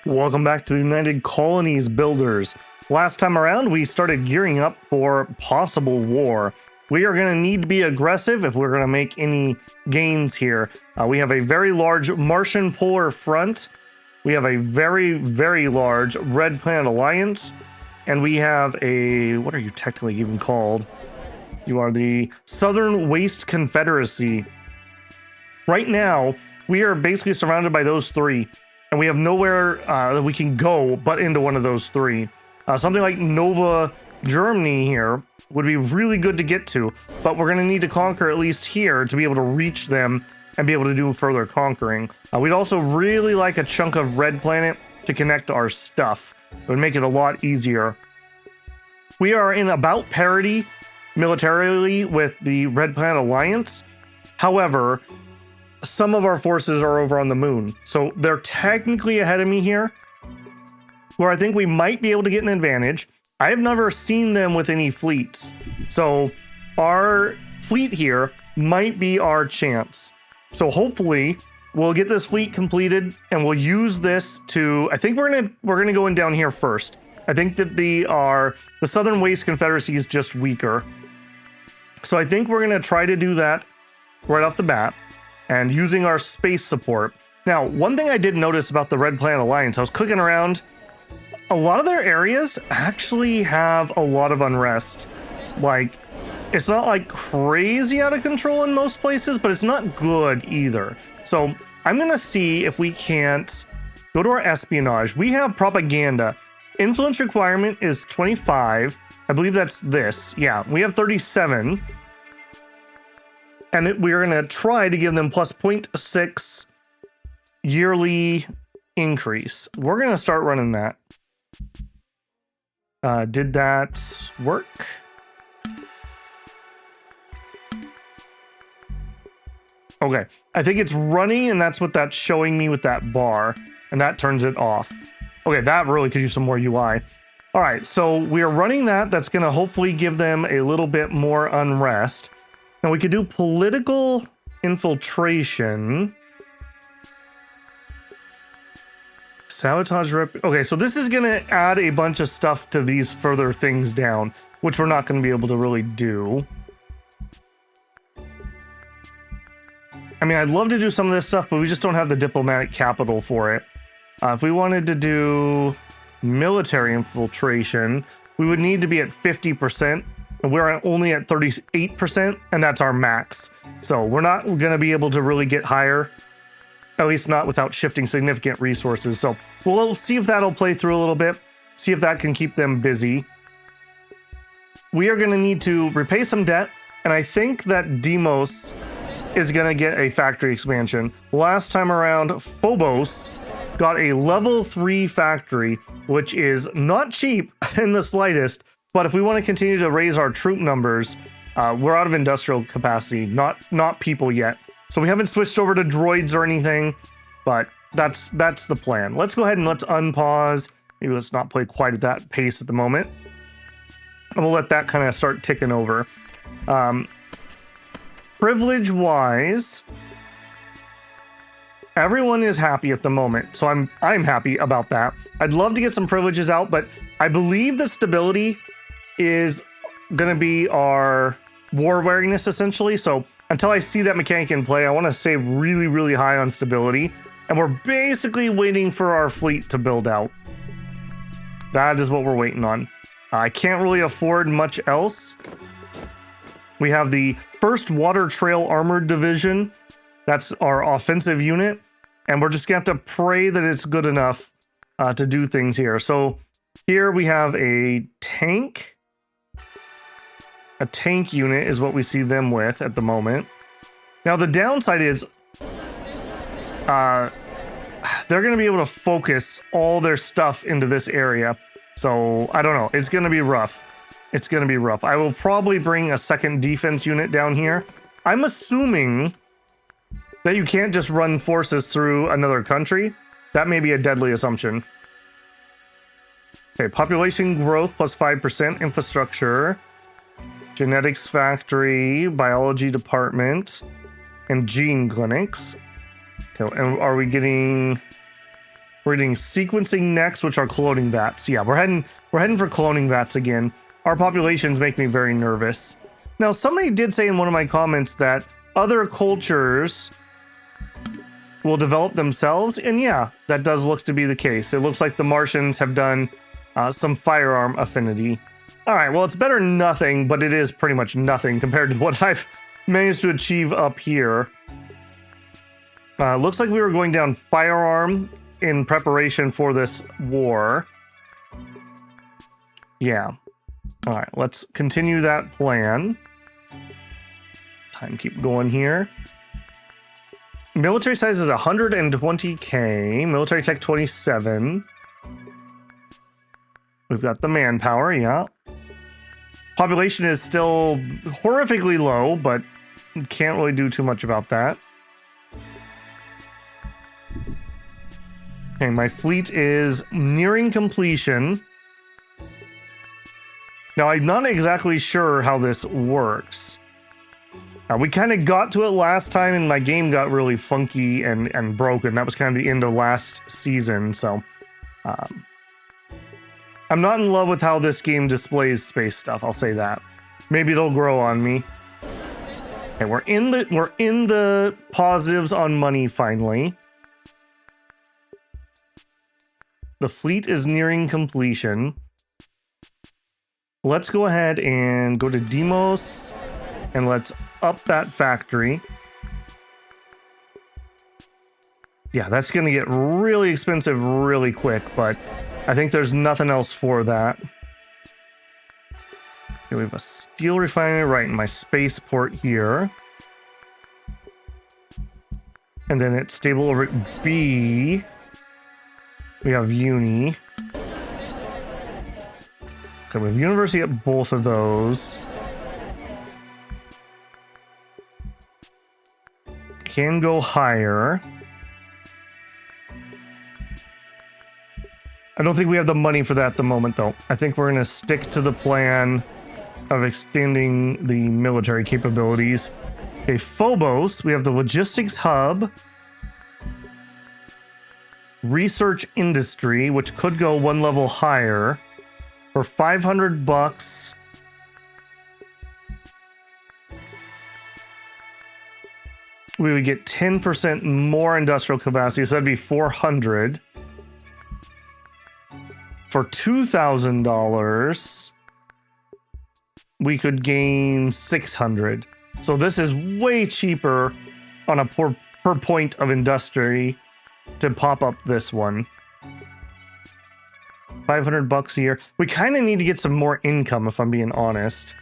Welcome back to the United Colonies builders. Last time around, we started gearing up for possible war. We are going to need to be aggressive if we're going to make any gains here. We have a very large Martian polar front. We have a very, very large Red Planet Alliance. And we have a, what are you technically even called? You are the Southern Waste Confederacy. Right now, we are basically surrounded by those three. And we have nowhere that we can go but into one of those three. Something like Nova, Germany here would be really good to get to, but we're going to need to conquer at least here to be able to reach them and be able to do further conquering. We'd also really like a chunk of Red Planet to connect our stuff. It would make it a lot easier. We are in about parity militarily with the Red Planet Alliance. However, some of our forces are over on the moon, so they're technically ahead of me here, where I think we might be able to get an advantage. I have never seen them with any fleets, so our fleet here might be our chance. So hopefully we'll get this fleet completed and we'll use this to, I think we're gonna go in down here first. I think that the Southern Waste Confederacy is just weaker. So I think we're gonna try to do that right off the bat and using our space support. Now, one thing I did notice about the Red Planet Alliance, I was clicking around, a lot of their areas actually have a lot of unrest. Like, it's not like crazy out of control in most places, but it's not good either. So I'm gonna see if we can't go to our espionage. We have propaganda. Influence requirement is 25. I believe that's this. Yeah, we have 37. And we're going to try to give them plus 0.6 yearly increase. We're going to start running that. Did that work? Okay, I think it's running, and that's what that's showing me with that bar, and that turns it off. Okay, that really could use some more UI. All right, so we are running that. That's going to hopefully give them a little bit more unrest. Now we could do political infiltration. Sabotage rep. Okay, so this is going to add a bunch of stuff to these further things down, which we're not going to be able to really do. I mean, I'd love to do some of this stuff, but we just don't have the diplomatic capital for it. If we wanted to do military infiltration, we would need to be at 50%. And we're only at 38%, and that's our max. So we're not going to be able to really get higher, at least not without shifting significant resources. So we'll see if that'll play through a little bit, see if that can keep them busy. We are going to need to repay some debt, and I think that Demos is going to get a factory expansion. Last time around, Phobos got a level 3 factory, which is not cheap in the slightest. But if we want to continue to raise our troop numbers, we're out of industrial capacity, not people yet. So we haven't switched over to droids or anything, but that's the plan. Let's go ahead and let's unpause. Maybe let's not play quite at that pace at the moment. And we'll let that kind of start ticking over. Privilege-wise, everyone is happy at the moment, so I'm happy about that. I'd love to get some privileges out, but I believe the stability is going to be our war wariness, essentially. So until I see that mechanic in play, I want to stay really, really high on stability. And we're basically waiting for our fleet to build out. That is what we're waiting on. I can't really afford much else. We have the 1st Water Trail Armored Division. That's our offensive unit. And we're just going to have to pray that it's good enough to do things here. So here we have a tank. A tank unit is what we see them with at the moment. Now the downside is they're going to be able to focus all their stuff into this area. So I don't know. It's going to be rough. It's going to be rough. I will probably bring a 2nd defense unit down here. I'm assuming that you can't just run forces through another country. That may be a deadly assumption. Okay, population growth plus 5%, infrastructure, genetics factory, biology department, and gene clinics. Okay, and are we getting We're getting sequencing next, which are cloning vats. Yeah, we're heading for cloning vats again. Our populations make me very nervous. Now, somebody did say in one of my comments that other cultures will develop themselves, and yeah, that does look to be the case. It looks like the Martians have done some firearm affinity. All right, well, it's better than nothing, but it is pretty much nothing compared to what I've managed to achieve up here. Looks like we were going down firearm in preparation for this war. Yeah. All right, let's continue that plan. Time keep going here. Military size is 120k. Military tech 27. We've got the manpower, yeah. Population is still horrifically low, but can't really do too much about that. Okay, my fleet is nearing completion. Now, I'm not exactly sure how this works. We kind of got to it last time, and my game got really funky and broken. That was kind of the end of last season, so... I'm not in love with how this game displays space stuff, I'll say that. Maybe it'll grow on me. Okay, we're in the positives on money finally. The fleet is nearing completion. Let's go ahead and go to Demos and let's up that factory. Yeah, that's going to get really expensive really quick, but I think there's nothing else for that. Okay, we have a steel refinery right in my spaceport here. And then at stable orbit B, we have Uni. Okay, we have University at both of those. Can go higher. I don't think we have the money for that at the moment, though. I think we're going to stick to the plan of extending the military capabilities. Okay, Phobos, we have the logistics hub. Research industry, which could go one level higher. For $500. We would get 10% more industrial capacity, so that'd be 400. For $2,000, we could gain 600. So this is way cheaper on a per point of industry to pop up this one. $500 a year. We kind of need to get some more income, if I'm being honest.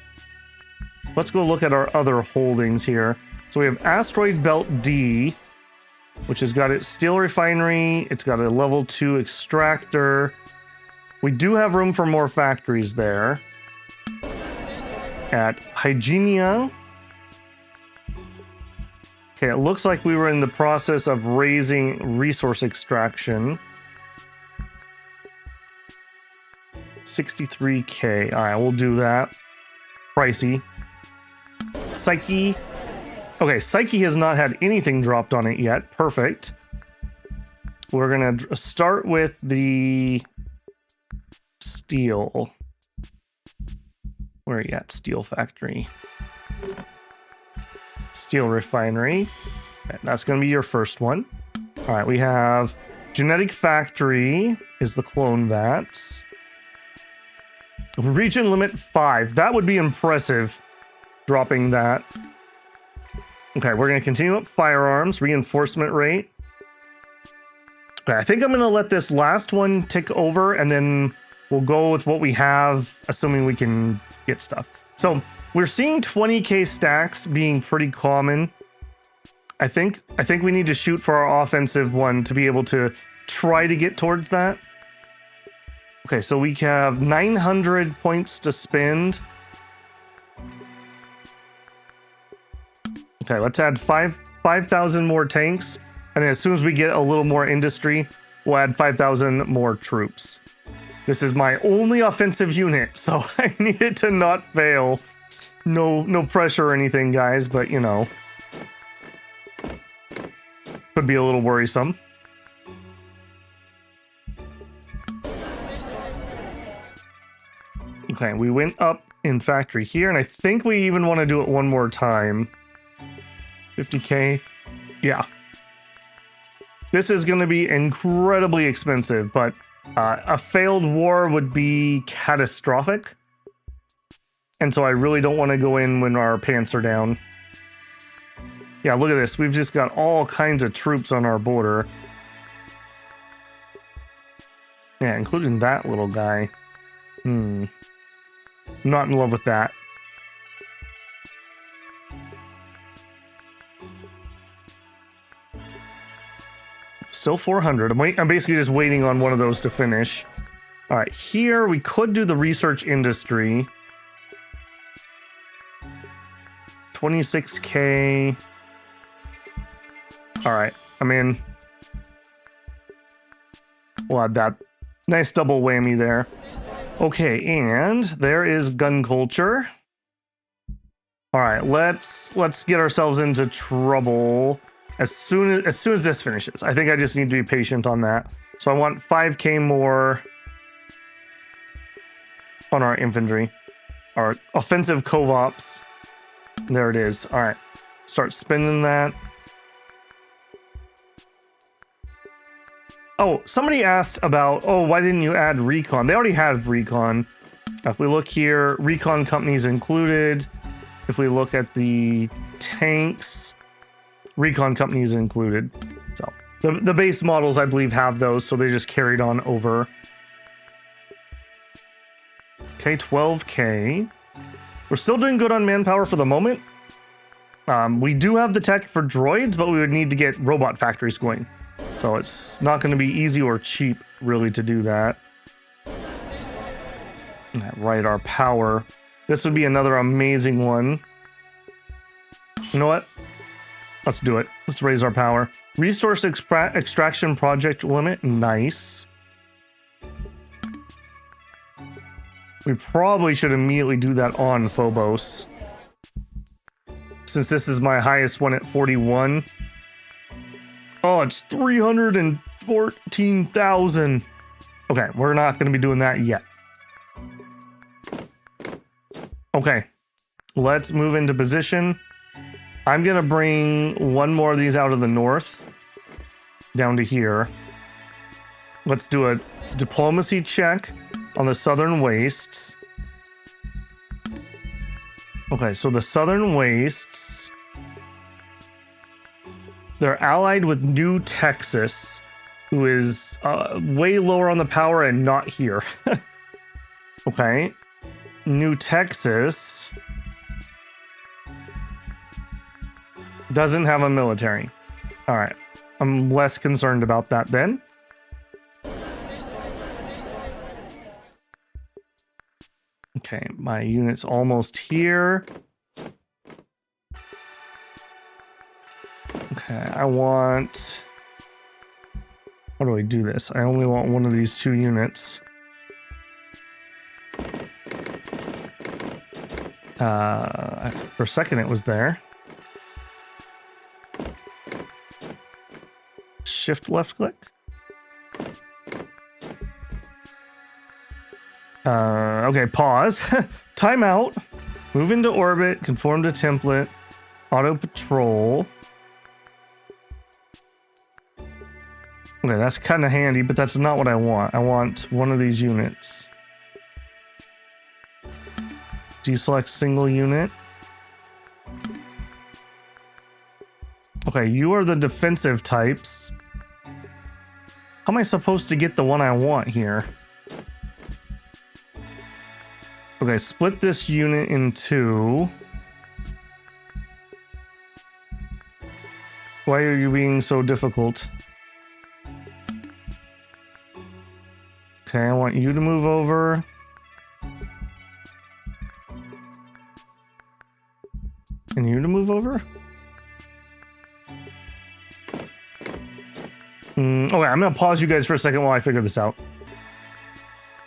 Let's go look at our other holdings here. So we have Asteroid Belt D, which has got its steel refinery. It's got a level 2 extractor. We do have room for more factories there. At Hygienia. Okay, it looks like we were in the process of raising resource extraction. 63k. All right, we'll do that. Pricey. Psyche. Okay, Psyche has not had anything dropped on it yet. Perfect. We're going to start with the steel. Where are you at? Steel factory. Steel refinery. Okay, that's going to be your first one. All right, we have genetic factory is the clone vats. Region limit 5. That would be impressive, dropping that. Okay, we're going to continue up firearms, reinforcement rate. Okay, I think I'm going to let this last one tick over, and then we'll go with what we have, assuming we can get stuff. So we're seeing 20k stacks being pretty common. I think we need to shoot for our offensive one to be able to try to get towards that. Okay, so we have 900 points to spend. Okay, let's add 5,000 more tanks. And then as soon as we get a little more industry, we'll add 5,000 more troops. This is my only offensive unit, so I need it to not fail. No pressure or anything, guys, but you know. Could be a little worrisome. Okay, we went up in factory here, and I think we even want to do it one more time. 50K. Yeah. This is going to be incredibly expensive, but a failed war would be catastrophic. And so I really don't want to go in when our pants are down. Yeah, look at this. We've just got all kinds of troops on our border. Yeah, including that little guy. Not in love with that. Still 400. I'm basically just waiting on one of those to finish. All right, here we could do the research industry. 26K. All right, I'm in. We'll add that. Nice double whammy there. Okay, and there is gun culture. All right, let's get ourselves into trouble as soon as this finishes. I think I just need to be patient on that. So I want 5K more on our infantry, our offensive co-ops. There it is. All right, start spending that. Oh, somebody asked about, why didn't you add recon? They already have recon. If we look here, recon companies included. If we look at the tanks, recon companies included. So the base models, I believe, have those, so they just carried on over. Okay, 12K. We're still doing good on manpower for the moment. We do have the tech for droids, but we would need to get robot factories going. So it's not going to be easy or cheap, really, to do that. Right, our power. This would be another amazing one. You know what? Let's do it. Let's raise our power. Resource extraction project limit. Nice. We probably should immediately do that on Phobos, since this is my highest one at 41. Oh, it's 314,000. Okay, we're not going to be doing that yet. Okay, let's move into position. I'm going to bring one more of these out of the north down to here. Let's do a diplomacy check on the southern wastes. Okay, so the southern wastes, they're allied with New Texas, who is way lower on the power and not here. Okay. New Texas doesn't have a military. All right. I'm less concerned about that then. Okay, my unit's almost here. Okay, I want... How do I do this? I only want one of these 2 units. For a second it was there. Shift left click. Okay, pause. Timeout. Move into orbit. Conform to template. Auto patrol. Okay, that's kind of handy, but that's not what I want. I want one of these units. Deselect single unit. Okay, you are the defensive types. How am I supposed to get the one I want here? Okay, split this unit in 2. Why are you being so difficult? Okay, I want you to move over. And you to move over? Okay, I'm gonna pause you guys for a second while I figure this out.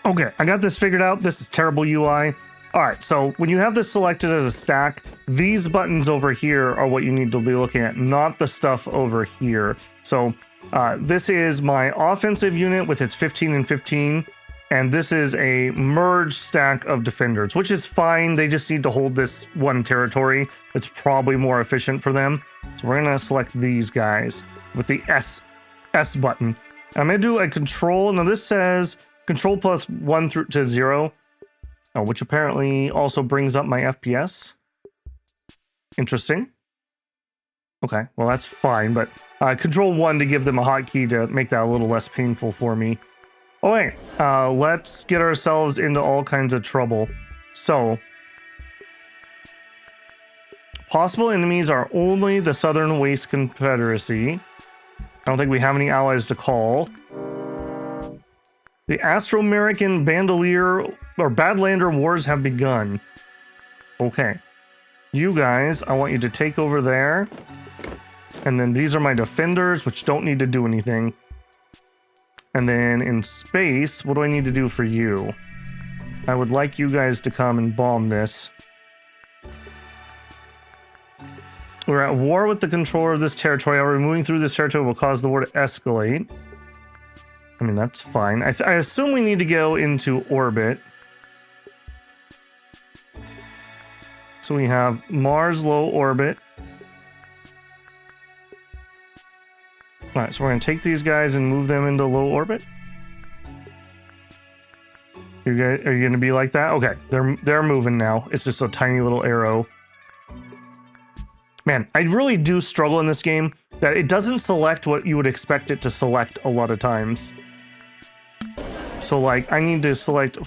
Okay, I got this figured out. This is terrible UI. All right, so when you have this selected as a stack, these buttons over here are what you need to be looking at, not the stuff over here. So this is my offensive unit with its 15 and 15. And this is a merged stack of defenders, which is fine. They just need to hold this one territory. It's probably more efficient for them. So we're going to select these guys with the S button. And I'm going to do a control. Now this says control plus 1 through to 0, which apparently also brings up my FPS. Interesting. Okay, well that's fine, but control 1 to give them a hotkey to make that a little less painful for me. Okay, let's get ourselves into all kinds of trouble. So, possible enemies are only the Southern Waste Confederacy. I don't think we have any allies to call. The Astro-American Bandolier or Badlander Wars have begun. Okay. You guys, I want you to take over there. And then these are my defenders, which don't need to do anything. And then in space, what do I need to do for you? I would like you guys to come and bomb this. We're at war with the controller of this territory. However, moving through this territory will cause the war to escalate. I mean, that's fine. I assume we need to go into orbit. So we have Mars low orbit. All right, so we're going to take these guys and move them into low orbit. You guys, are you going to be like that? Okay, they're moving now. It's just a tiny little arrow. Man, I really do struggle in this game that it doesn't select what you would expect it to select a lot of times. So, like, I need to select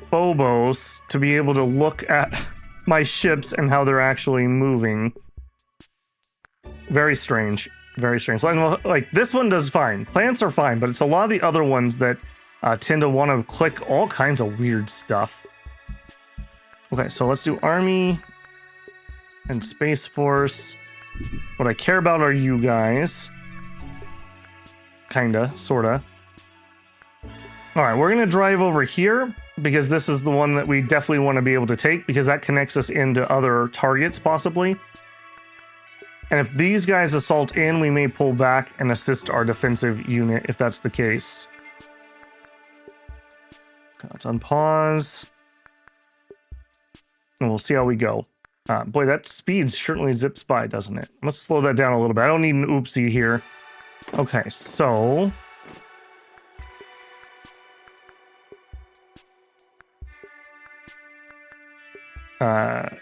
Phobos to be able to look at my ships and how they're actually moving. Very strange. Very strange. So, like, this one does fine. Plants are fine, but it's a lot of the other ones that tend to want to click all kinds of weird stuff. Okay, so let's do Army and Space Force. What I care about are you guys. Kinda, sorta. Alright, we're gonna drive over here because this is the one that we definitely want to be able to take because that connects us into other targets, possibly. And if these guys assault in, we may pull back and assist our defensive unit if that's the case. Let's unpause. And we'll see how we go. Boy, that speed certainly zips by, doesn't it? Let's slow that down a little bit. I don't need an oopsie here. Okay, so...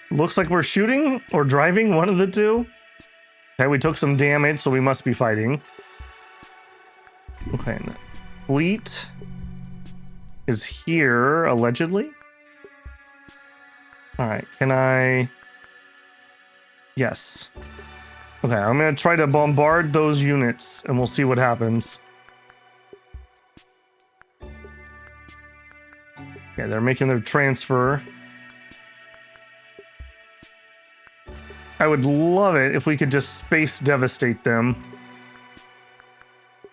looks like we're shooting or driving, one of the two. Okay, we took some damage, so we must be fighting. Okay, and the fleet is here, allegedly. Alright, can I... Yes. Okay, I'm gonna try to bombard those units, and we'll see what happens. Yeah, they're making their transfer. I would love it if we could just space devastate them.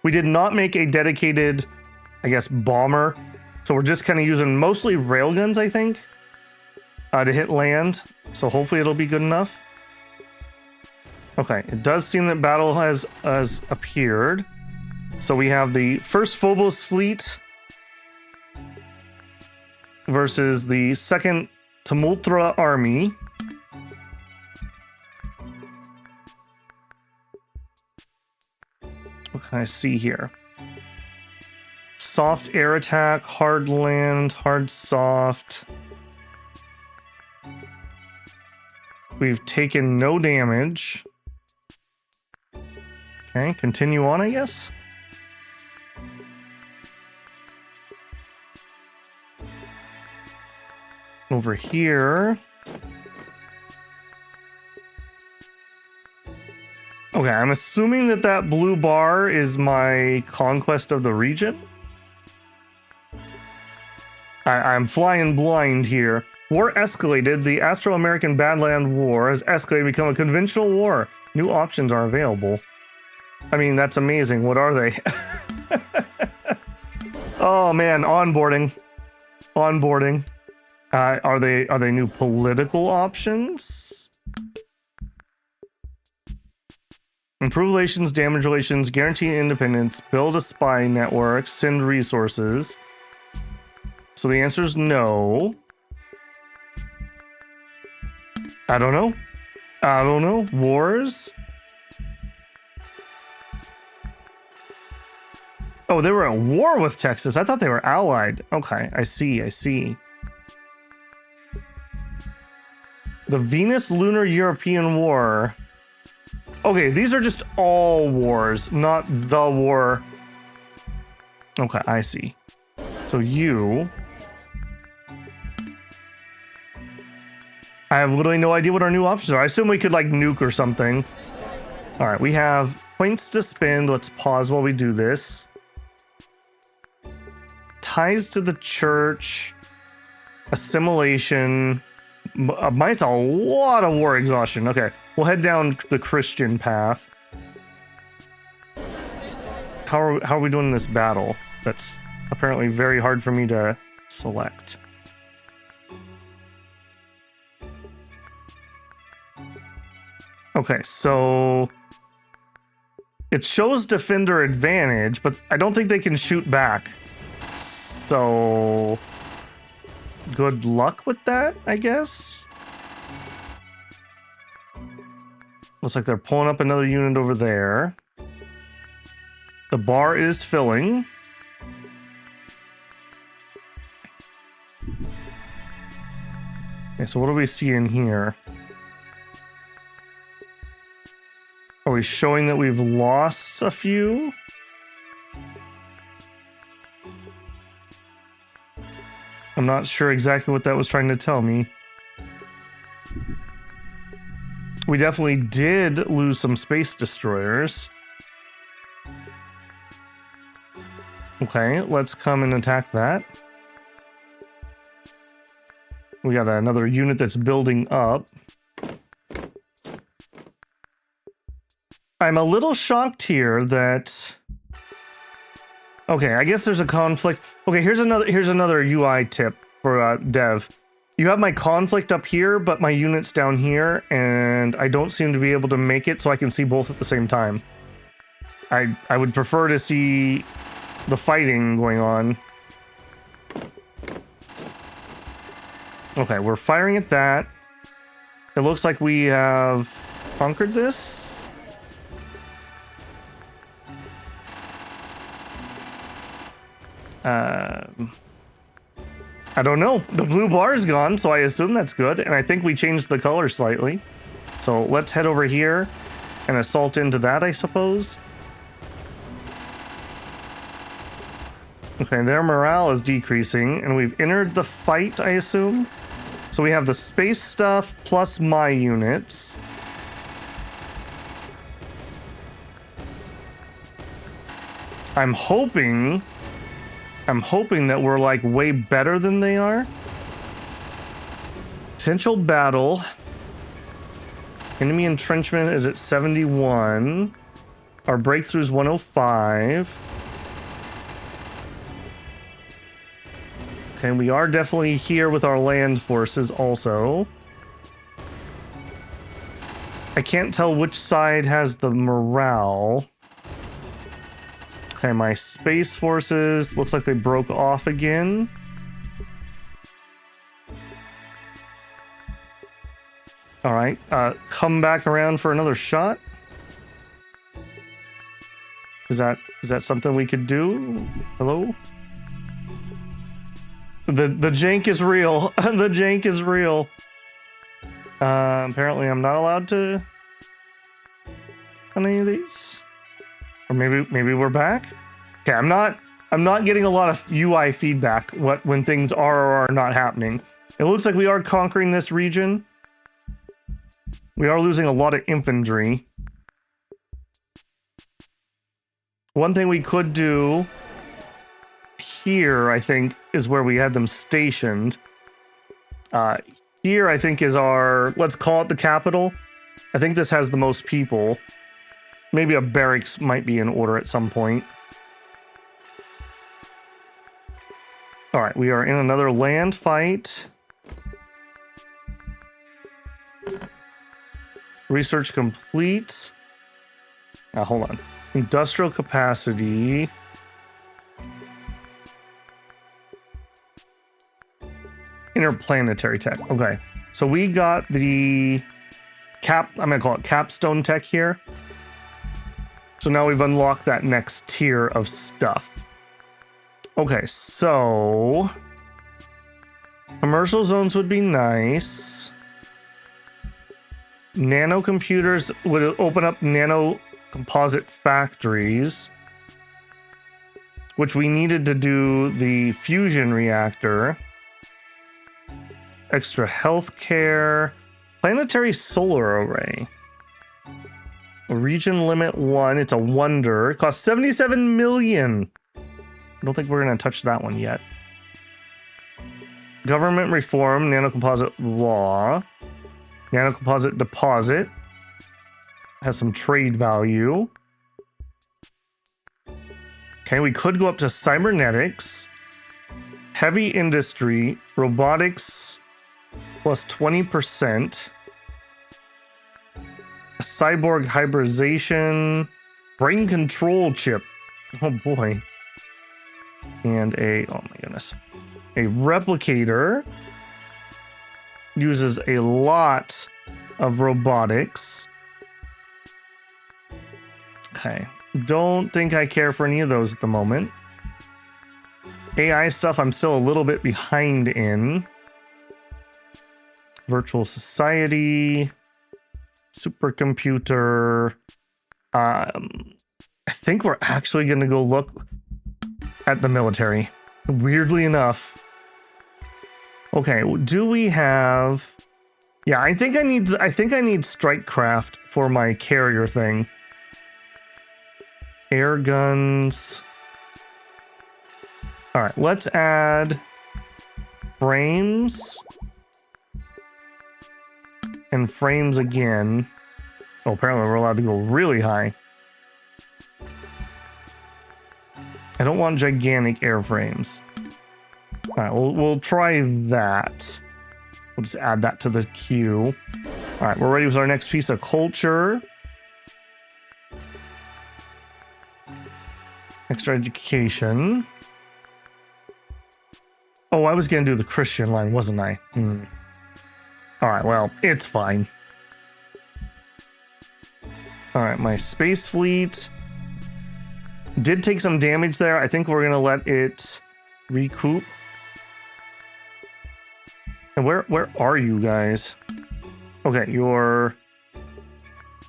We did not make a dedicated, I guess, bomber. So we're just kind of using mostly railguns, I think, to hit land. So hopefully it'll be good enough. Okay, it does seem that battle has appeared. So we have the first Phobos fleet versus the second Tumultra army. What can I see here? Soft air attack, hard land, hard soft. We've taken no damage. Okay, continue on, I guess. Over here. Okay, I'm assuming that that blue bar is my conquest of the region. I'm flying blind here. War escalated. The Astro-American Badland War has escalated to become a conventional war. New options are available. I mean, that's amazing. What are they? Oh man, onboarding. Onboarding. Are they new political options? Improve relations, damage relations, guarantee independence, build a spy network, send resources. So the answer is no. I don't know. I don't know. Wars? Oh, they were at war with Texas. I thought they were allied. Okay, I see, I see. The Venus Lunar European War. Okay, these are just all wars, not the war. Okay, I see. So you... I have literally no idea what our new options are. I assume we could like nuke or something. All right, we have points to spend. Let's pause while we do this. Ties to the church. Assimilation. Mine's a lot of war exhaustion. Okay, we'll head down the Christian path. How are we doing this battle? That's apparently very hard for me to select. Okay, so it shows defender advantage, but I don't think they can shoot back. So good luck with that, I guess. Looks like they're pulling up another unit over there. The bar is filling. Okay, so what do we see in here? Are we showing that we've lost a few? I'm not sure exactly what that was trying to tell me. We definitely did lose some space destroyers. Okay, let's come and attack that. We got another unit that's building up. I'm a little shocked here that... Okay, I guess there's a conflict. Okay, here's another UI tip for dev. You have my conflict up here, but my unit's down here, and I don't seem to be able to make it so I can see both at the same time. I would prefer to see the fighting going on. Okay, we're firing at that. It looks like we have conquered this. I don't know. The blue bar is gone, so I assume that's good. And I think we changed the color slightly. So let's head over here and assault into that, I suppose. Okay, their morale is decreasing, and we've entered the fight, I assume. So we have the space stuff plus my units. I'm hoping that we're like way better than they are. Potential battle. Enemy entrenchment is at 71. Our breakthrough is 105. Okay, we are definitely here with our land forces also. I can't tell which side has the morale. Okay, my space forces looks like they broke off again. All right, come back around for another shot. Is that something we could do? Hello? The jank is real. The jank is real. Apparently I'm not allowed to on any of these. Or maybe we're back. Okay, I'm not getting a lot of UI feedback when things are or are not happening. It looks like we are conquering this region. We are losing a lot of infantry. One thing we could do here, I think, is where we had them stationed. Here, I think, is our, let's call it the capital. I think this has the most people. Maybe a barracks might be in order at some point. All right, we are in another land fight. Research complete. Now, hold on. Industrial capacity. interplanetary tech. Okay, so we got the I'm gonna call it capstone tech here. So now we've unlocked that next tier of stuff. Okay, so commercial zones would be nice. Nanocomputers would open up nano composite factories, which we needed to do the fusion reactor. Extra healthcare. Planetary solar array. Region limit 1. It's a wonder. It costs 77 million. I don't think we're going to touch that one yet. Government reform. Nanocomposite law. Nanocomposite deposit. Has some trade value. Okay, we could go up to cybernetics. Heavy industry. Robotics. Plus 20%. A cyborg hybridization. Brain control chip. Oh boy. And oh my goodness. A replicator. Uses a lot of robotics. Okay. Don't think I care for any of those at the moment. AI stuff I'm still a little bit behind in. Virtual society. Supercomputer. I think we're actually going to go look at the military. Weirdly enough. Okay, do we have... Yeah, I think I need strikecraft for my carrier thing. Air guns. All right, let's add frames. And frames again. Oh, apparently we're allowed to go really high. I don't want gigantic airframes. All right, we'll try that. We'll just add that to the queue. All right, we're ready with our next piece of culture. Extra education. Oh, I was going to do the Christian line, wasn't I? All right, well, it's fine. All right, my space fleet did take some damage there. I think we're going to let it recoup. And where are you guys? Okay, you're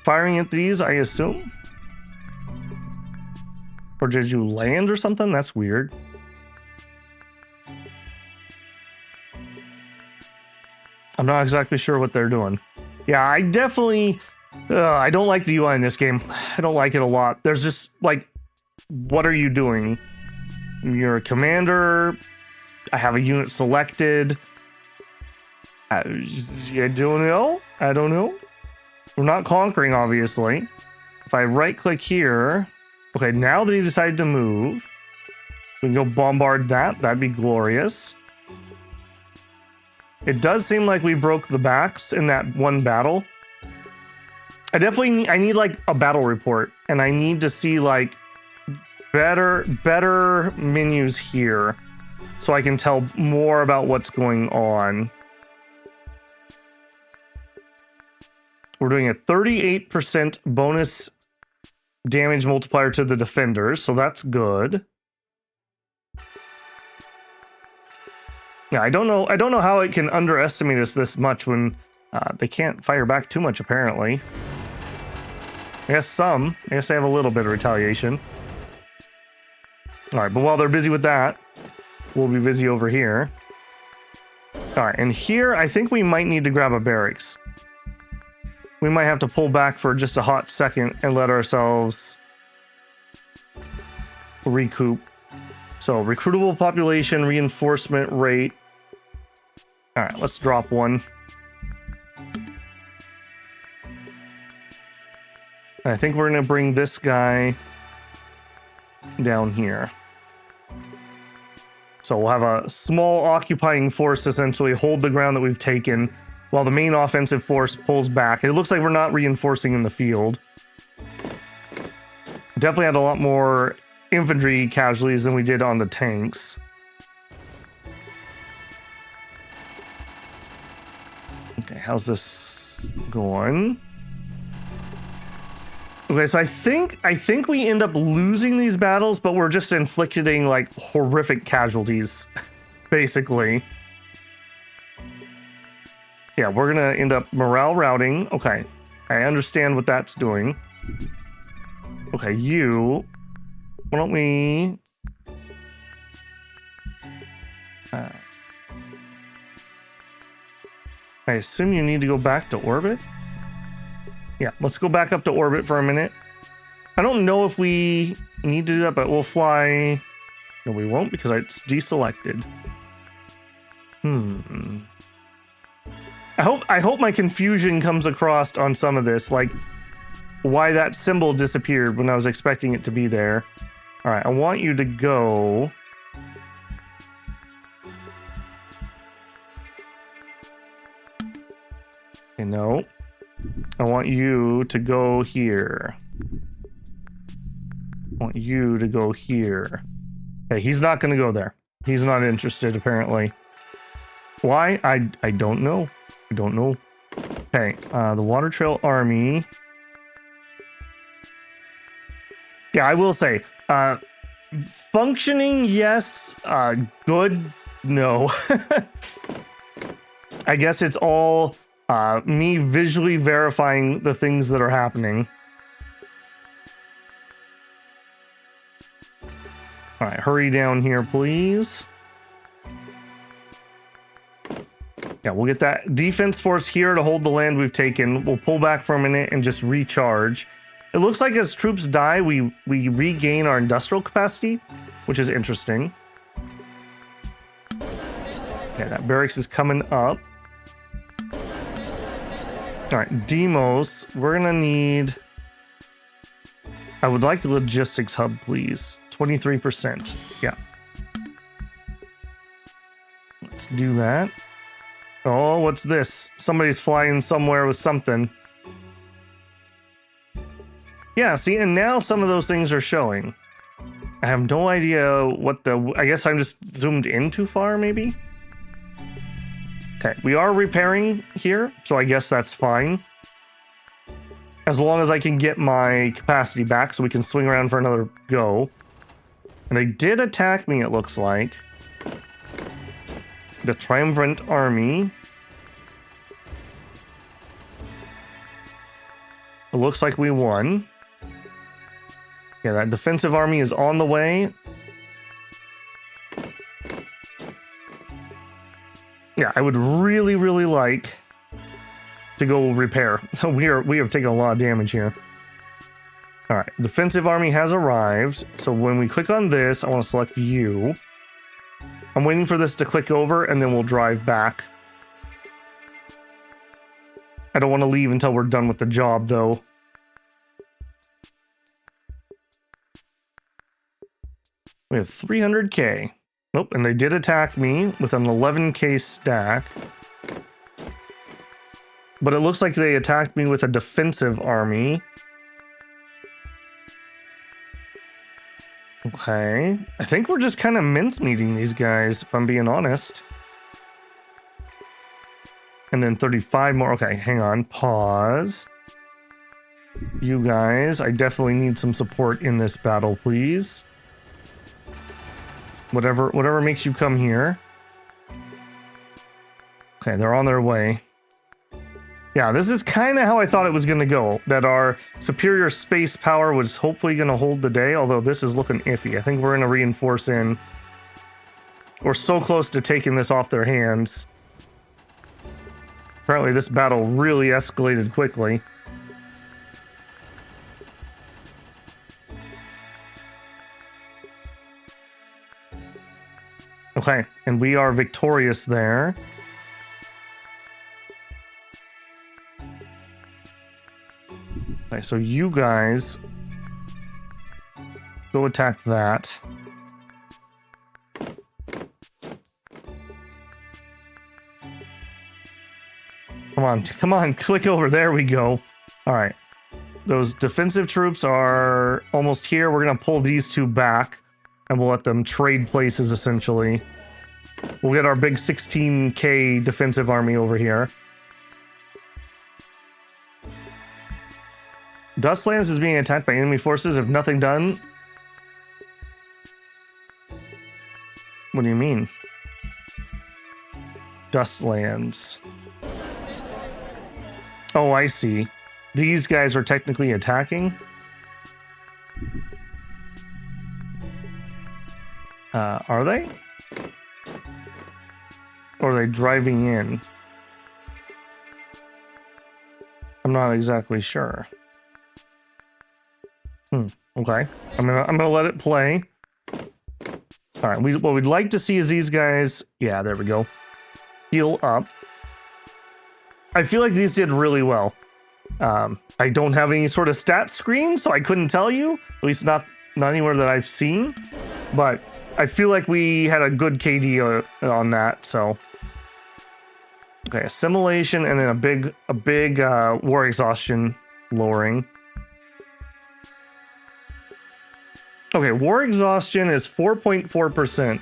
firing at these, I assume? Or did you land or something? That's weird. I'm not exactly sure what they're doing. Yeah, I definitely... I don't like the UI in this game. I don't like it a lot. There's just, like... What are you doing? You're a commander. I have a unit selected. I don't know. I don't know. We're not conquering, obviously. If I right-click here... Okay, now that he decided to move, we can go bombard that. That'd be glorious. It does seem like we broke the backs in that one battle. I need like a battle report, and I need to see like better menus here so I can tell more about what's going on. We're doing a 38% bonus damage multiplier to the defenders, so that's good. Yeah, I don't know how it can underestimate us this much when they can't fire back too much, apparently. I guess I guess they have a little bit of retaliation. All right, but while they're busy with that, we'll be busy over here. All right, and here I think we might need to grab a barracks. We might have to pull back for just a hot second and let ourselves recoup. So, recruitable population, reinforcement rate. All right, let's drop one. I think we're going to bring this guy down here. So we'll have a small occupying force essentially hold the ground that we've taken while the main offensive force pulls back. It looks like we're not reinforcing in the field. Definitely had a lot more infantry casualties than we did on the tanks. Okay, how's this going? Okay, so I think we end up losing these battles, but we're just inflicting like horrific casualties, basically. Yeah, we're gonna end up morale routing. Okay, I understand what that's doing. Okay, you. Why don't we? I assume you need to go back to orbit. Yeah, let's go back up to orbit for a minute. I don't know if we need to do that, but we'll fly. No, we won't because it's deselected. I hope my confusion comes across on some of this, like why that symbol disappeared when I was expecting it to be there. All right, I want you to go. Okay, no. I want you to go here. I want you to go here. Okay, he's not going to go there. He's not interested, apparently. Why? I don't know. I don't know. Okay, the Water Trail Army. Yeah, I will say, functioning, yes. Good, no. I guess it's all me visually verifying the things that are happening. All right, hurry down here, please. Yeah, we'll get that defense force here to hold the land we've taken. We'll pull back for a minute and just recharge. It looks like as troops die, we regain our industrial capacity, which is interesting. Okay, that barracks is coming up. All right, Demos, we're gonna need... I would like a logistics hub, please. 23%. Yeah. Let's do that. Oh, what's this? Somebody's flying somewhere with something. Yeah, see, and now some of those things are showing. I have no idea what the... I guess I'm just zoomed in too far, maybe? Okay, we are repairing here, so I guess that's fine. As long as I can get my capacity back so we can swing around for another go. And they did attack me, it looks like. The Triumvirate Army. It looks like we won. Yeah, that defensive army is on the way. Yeah, I would really, really like to go repair. We have taken a lot of damage here. All right, defensive army has arrived. So when we click on this, I want to select you. I'm waiting for this to click over and then we'll drive back. I don't want to leave until we're done with the job, though. We have 300k. Nope, and they did attack me with an 11k stack. But it looks like they attacked me with a defensive army. Okay. I think we're just kind of mincemeating these guys, if I'm being honest. And then 35 more. Okay, hang on. Pause. You guys, I definitely need some support in this battle, please. Whatever makes you come here. Okay, they're on their way. Yeah, this is kind of how I thought it was going to go. That our superior space power was hopefully going to hold the day, although this is looking iffy. I think we're going to reinforce in. We're so close to taking this off their hands. Apparently this battle really escalated quickly. Okay, and we are victorious there. Okay, so you guys go attack that. Come on, click over. There we go. All right. Those defensive troops are almost here. We're going to pull these two back and we'll let them trade places, essentially. We'll get our big 16k defensive army over here. Dustlands is being attacked by enemy forces if nothing done. What do you mean? Dustlands. Oh, I see. These guys are technically attacking. Are they? Or are they driving in? I'm not exactly sure. Okay. I'm gonna let it play. All right. What we'd like to see is these guys. Yeah, there we go. Heal up. I feel like these did really well. I don't have any sort of stat screen, so I couldn't tell you. At least not anywhere that I've seen. But I feel like we had a good KD on that. So. Okay, assimilation and then a big war exhaustion lowering. Okay, war exhaustion is 4.4%.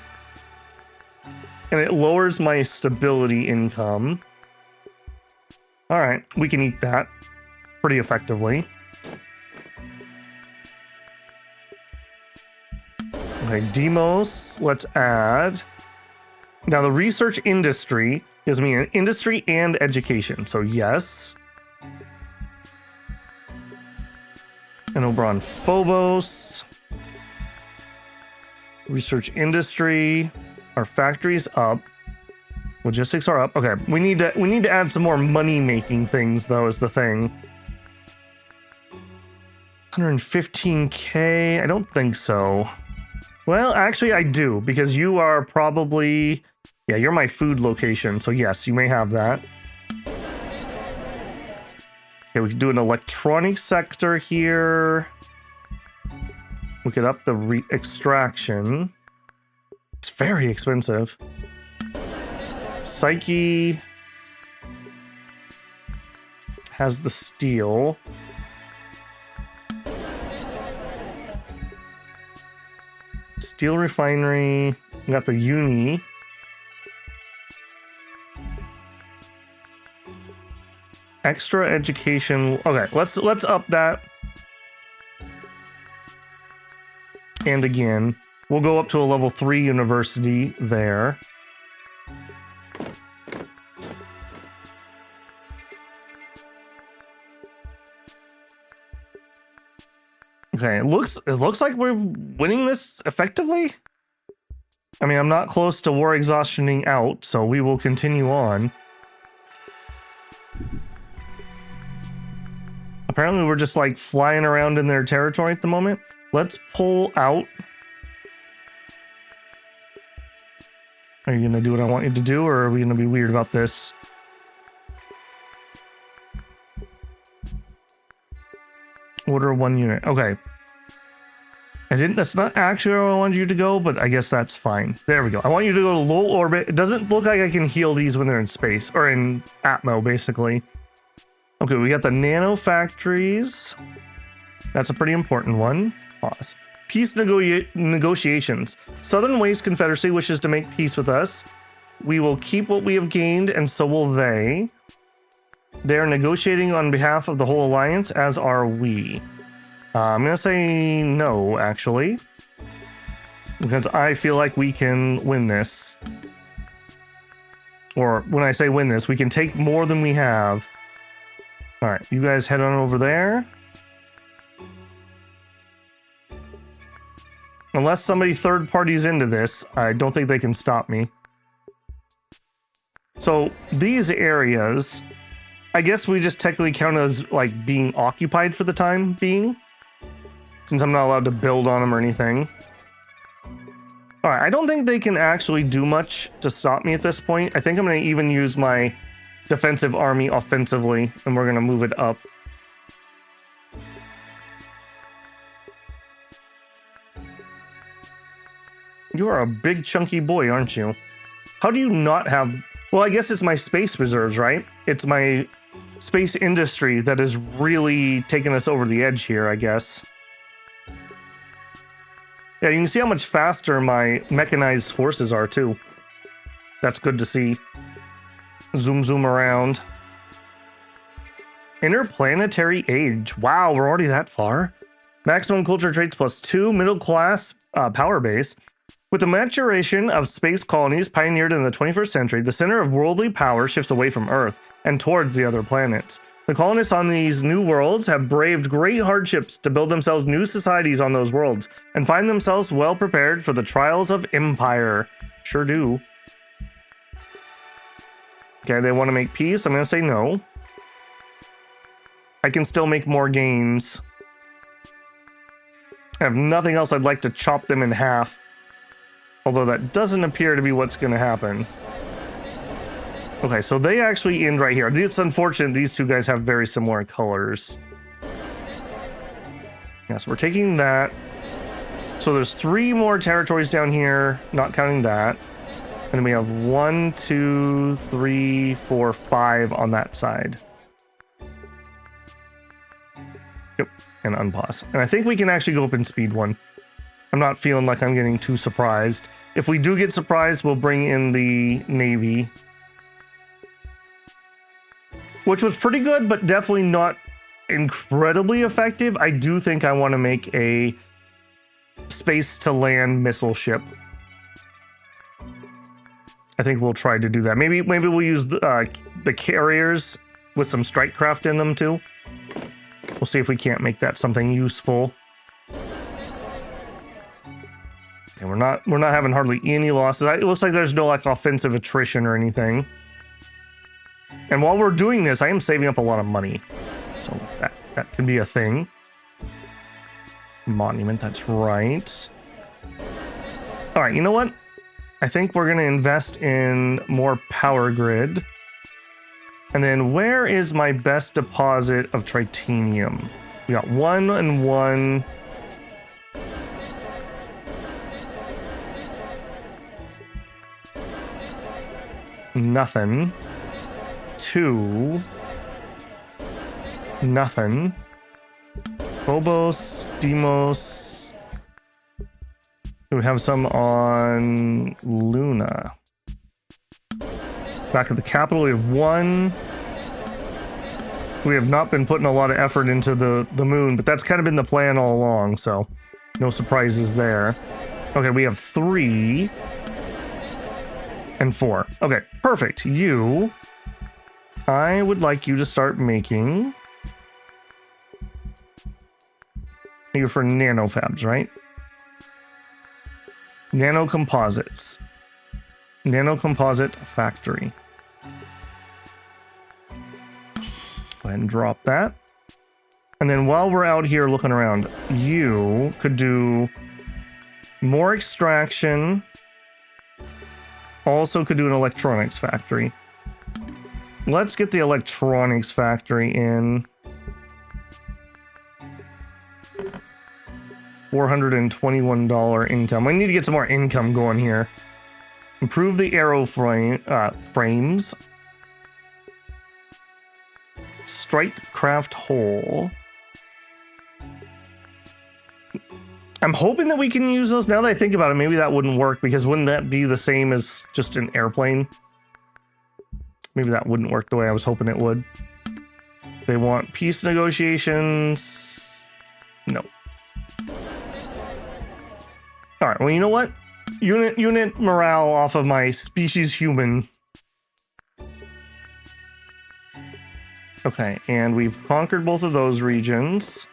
And it lowers my stability income. All right, we can eat that pretty effectively. Okay, Demos, let's add. Now the research industry gives me an industry and education, so yes. And over on Phobos. Research industry. Our factory's up. Logistics are up. Okay, we need to add some more money-making things, though, is the thing. 115K? I don't think so. Well, actually, I do, because you are probably... Yeah, you're my food location, so yes, you may have that. Okay, we can do an electronic sector here. We could up the extraction. It's very expensive. Psyche has the steel. Steel refinery. We got the uni. Extra education. Okay, let's up that. And again, we'll go up to a level 3 university there. Okay, it looks like we're winning this effectively. I mean, I'm not close to war exhaustioning out, so we will continue on. Apparently, we're just like flying around in their territory at the moment. Let's pull out. Are you gonna do what I want you to do, or are we gonna be weird about this? Order 1 unit. Okay. That's not actually where I wanted you to go, but I guess that's fine. There we go. I want you to go to low orbit. It doesn't look like I can heal these when they're in space, or in Atmo, basically. Okay, we got the nano factories. That's a pretty important one. Pause. Peace negotiations. Southern Waste Confederacy wishes to make peace with us. We will keep what we have gained, and so will they. They are negotiating on behalf of the whole alliance, as are we. I'm gonna say no, actually. Because I feel like we can win this. Or when I say win this, we can take more than we have. Alright, you guys head on over there. Unless somebody third parties into this, I don't think they can stop me. So these areas, I guess we just technically count as like being occupied for the time being, since I'm not allowed to build on them or anything. All right, I don't think they can actually do much to stop me at this point. I think I'm going to even use my defensive army offensively, and we're going to move it up. You are a big chunky boy, aren't you? How do you not have... Well, I guess it's my space reserves, right? It's my space industry that is really taking us over the edge here, I guess. Yeah, you can see how much faster my mechanized forces are, too. That's good to see. Zoom around. Interplanetary age. Wow, we're already that far. Maximum culture traits +2, middle class power base. With the maturation of space colonies pioneered in the 21st century, the center of worldly power shifts away from Earth and towards the other planets. The colonists on these new worlds have braved great hardships to build themselves new societies on those worlds and find themselves well prepared for the trials of empire. Sure do. Okay, they want to make peace. I'm going to say no. I can still make more gains. I have nothing else I'd like to chop them in half. Although that doesn't appear to be what's going to happen. Okay, so they actually end right here. It's unfortunate these two guys have very similar colors. Yes, we're taking that. So there's 3 more territories down here, not counting that. And then we have 1, 2, 3, 4, 5 on that side. Yep, and unpause. And I think we can actually go up in speed 1. I'm not feeling like I'm getting too surprised. If we do get surprised, we'll bring in the Navy. Which was pretty good, but definitely not incredibly effective. I do think I want to make a space-to-land missile ship. I think we'll try to do that. Maybe we'll use the carriers with some strike craft in them too. We'll see if we can't make that something useful. Okay, we're not having hardly any losses. It looks like there's no like offensive attrition or anything. And while we're doing this, I am saving up a lot of money. So that can be a thing. Monument, that's right. All right, you know what? I think we're going to invest in more power grid. And then where is my best deposit of titanium? We got 1 and 1. Nothing. 2. Nothing. Phobos, Deimos. We have some on Luna. Back at the capital, we have 1. We have not been putting a lot of effort into the moon, but that's kind of been the plan all along, so no surprises there. Okay, we have 3 and 4. Okay, perfect. I would like you to start making... You're for nanofabs, right? Nanocomposites. Nanocomposite factory. Go ahead and drop that. And then while we're out here looking around, you could do more extraction. Also could do an electronics factory. Let's get the electronics factory in. $421 income. I need to get some more income going here. Improve the aero frames. Strike craft hole. I'm hoping that we can use those. Now that I think about it, maybe that wouldn't work, because wouldn't that be the same as just an airplane? Maybe that wouldn't work the way I was hoping it would. They want peace negotiations. No. All right, well, you know what? Unit morale off of my species human. Okay, and we've conquered both of those regions.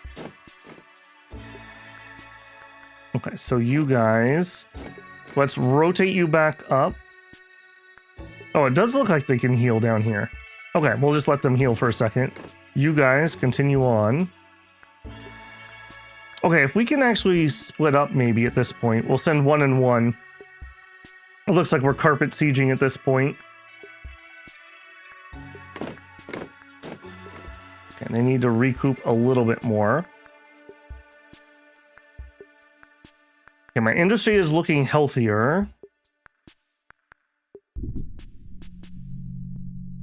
Okay, so you guys, let's rotate you back up. Oh, it does look like they can heal down here. Okay, we'll just let them heal for a second. You guys continue on. Okay, if we can actually split up maybe at this point, we'll send 1 and 1. It looks like we're carpet sieging at this point. Okay, they need to recoup a little bit more. Okay, my industry is looking healthier.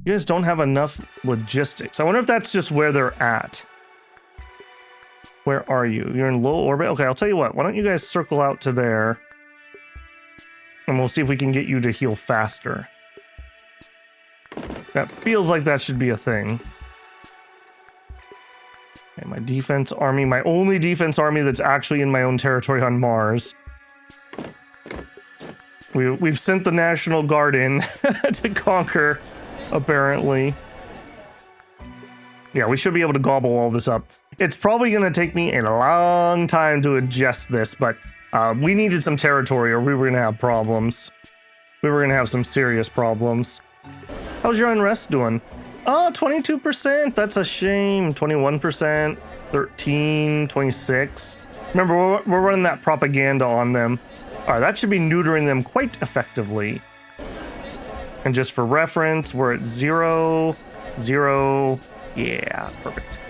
You guys don't have enough logistics. I wonder if that's just where they're at. Where are you? You're in low orbit? Okay, I'll tell you what. Why don't you guys circle out to there? And we'll see if we can get you to heal faster. That feels like that should be a thing. Okay, my defense army, my only defense army that's actually in my own territory on Mars. We've sent the National Guard in to conquer, apparently. Yeah, we should be able to gobble all this up. It's probably going to take me a long time to adjust this, but we needed some territory or we were going to have problems. We were going to have some serious problems. How's your unrest doing? Oh, 22%. That's a shame. 21%, 13, 26. Remember, we're running that propaganda on them. All right, that should be neutering them quite effectively. And just for reference, we're at 0, 0. Yeah, perfect.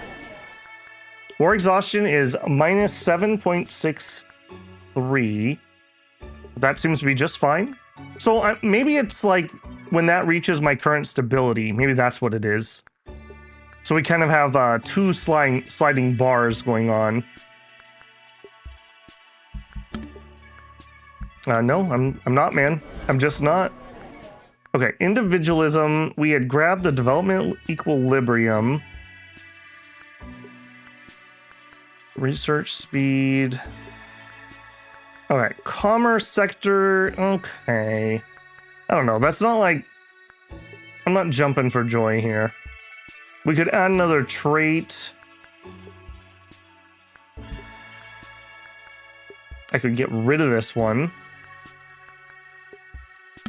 War exhaustion is minus 7.63. That seems to be just fine. So maybe it's like when that reaches my current stability, maybe that's what it is. So we kind of have two sliding bars going on. No, I'm not, man. I'm just not. Okay, individualism. We had grabbed the development equilibrium. Research speed. Okay, commerce sector. Okay. I don't know. That's not like... I'm not jumping for joy here. We could add another trait. I could get rid of this one.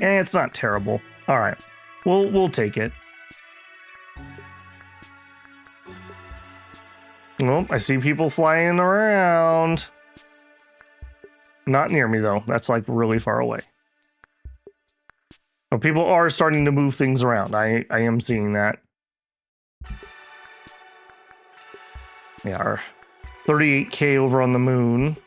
And it's not terrible. All right. We'll take it. Oh, I see people flying around. Not near me, though. That's like really far away. But people are starting to move things around. I am seeing that. Yeah, our 38K over on the moon.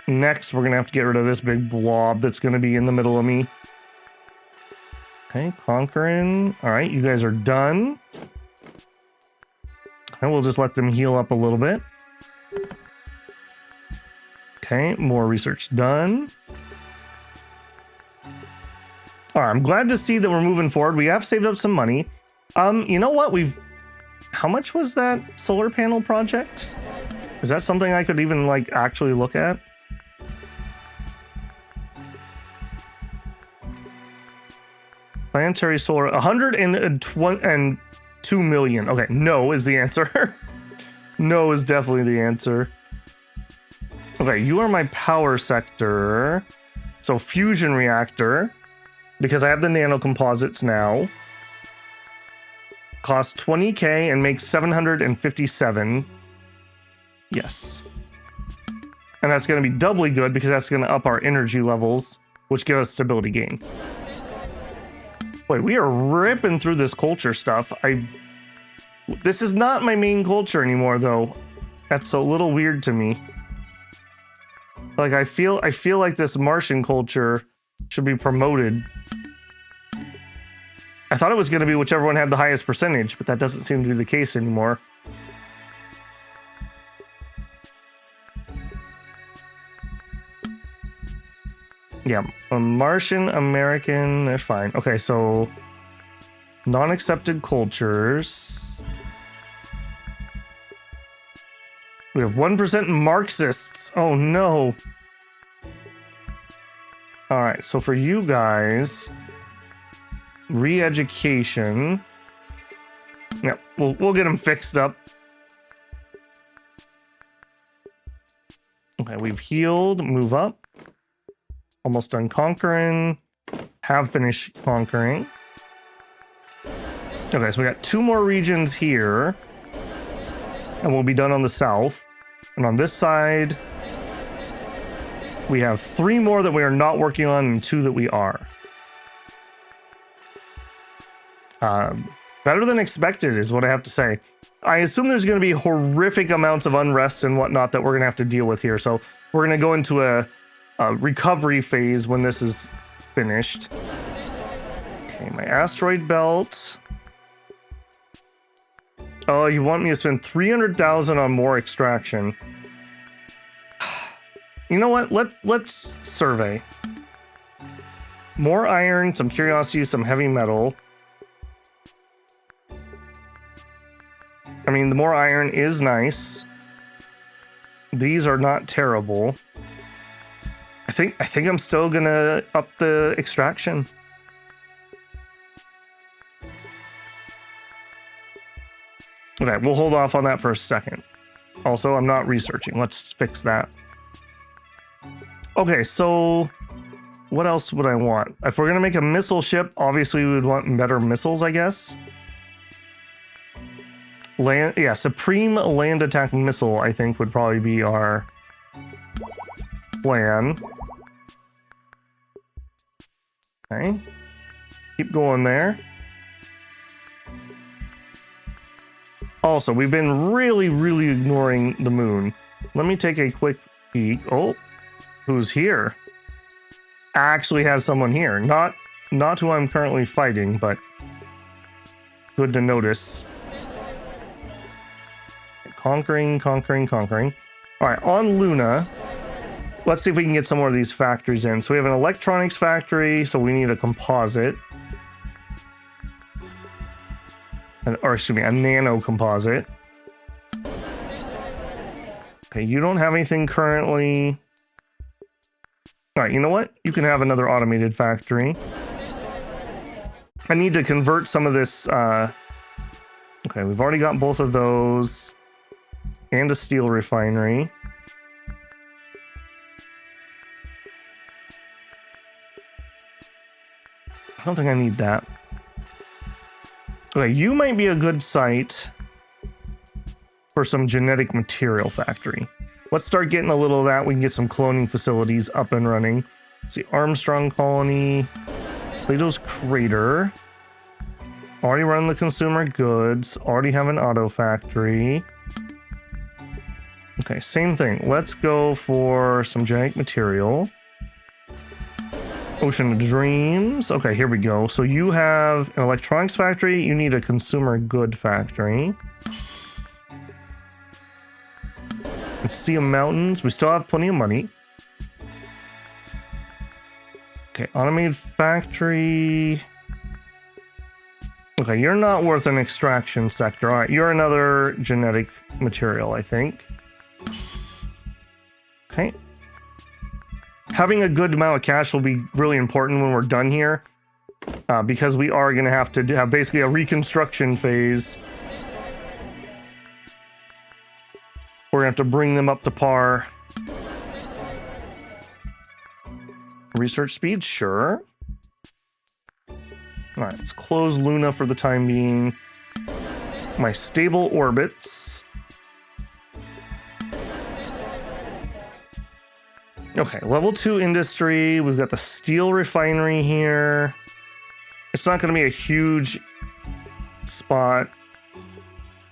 Next, we're going to have to get rid of this big blob that's going to be in the middle of me. Okay, conquering. All right, you guys are done. Okay, we'll just let them heal up a little bit. Okay, more research done. All right, I'm glad to see that we're moving forward. We have saved up some money. You know what? How much was that solar panel project? Is that something I could even like actually look at? Planetary solar, 122 million. Okay, no is the answer. No is definitely the answer. Okay, you are my power sector. So fusion reactor, because I have the nanocomposites now. Costs 20K and makes 757. Yes. And that's going to be doubly good because that's going to up our energy levels, which give us stability gain. Wait, we are ripping through this culture stuff. This is not my main culture anymore, though. That's a little weird to me. Like, I feel like this Martian culture should be promoted. I thought it was going to be whichever one had the highest percentage, but that doesn't seem to be the case anymore. Yeah, a Martian, American, they're fine. Okay, so non-accepted cultures. We have 1% Marxists. Oh no. All right, so for you guys, re-education. Yeah, we'll get them fixed up. Okay, we've healed, move up. Almost done conquering. Have finished conquering. Okay, so we got 2 more regions here. And we'll be done on the south. And on this side, we have 3 more that we are not working on and 2 that we are. Better than expected is what I have to say. I assume there's going to be horrific amounts of unrest and whatnot that we're going to have to deal with here. So we're going to go into a recovery phase when this is finished. Okay, my asteroid belt. Oh, you want me to spend 300,000 on more extraction? You know what? Let's survey. More iron, some curiosity, some heavy metal. I mean, the more iron is nice. These are not terrible. I think I'm still gonna up the extraction. Okay, we'll hold off on that for a second. Also, I'm not researching. Let's fix that. Okay, so what else would I want? If we're gonna make a missile ship, obviously we would want better missiles, I guess. Supreme land attack missile, I think, would probably be our plan. Okay. Keep going there. Also, we've been really ignoring the moon. Let me take a quick peek. Oh, who's here? Actually has someone here. Not who I'm currently fighting, but good to notice. Conquering. All right, on Luna, let's see if we can get some more of these factories in. So we have an electronics factory, so we need a composite. Or excuse me, a nano composite. Okay, you don't have anything currently. All right, you know what? You can have another automated factory. I need to convert some of this. Okay, we've already got both of those. And a steel refinery. I don't think I need that. Okay, you might be a good site for some genetic material factory. Let's start getting a little of that. We can get some cloning facilities up and running. Let's see, Armstrong Colony, Plato's Crater. Already run the consumer goods. Already have an auto factory. Okay, same thing. Let's go for some genetic material. Ocean of Dreams. Okay, here we go. So you have an electronics factory. You need a consumer good factory. Sea of Mountains. We still have plenty of money. Okay, automated factory. Okay, you're not worth an extraction sector. All right, you're another genetic material, I think. Okay. Having a good amount of cash will be really important when we're done here, because we are going to have basically a reconstruction phase. We're going to have to bring them up to par. Research speed, sure. All right, let's close Luna for the time being. My stable orbits. Okay, level 2 industry. We've got the steel refinery here. It's not going to be a huge spot.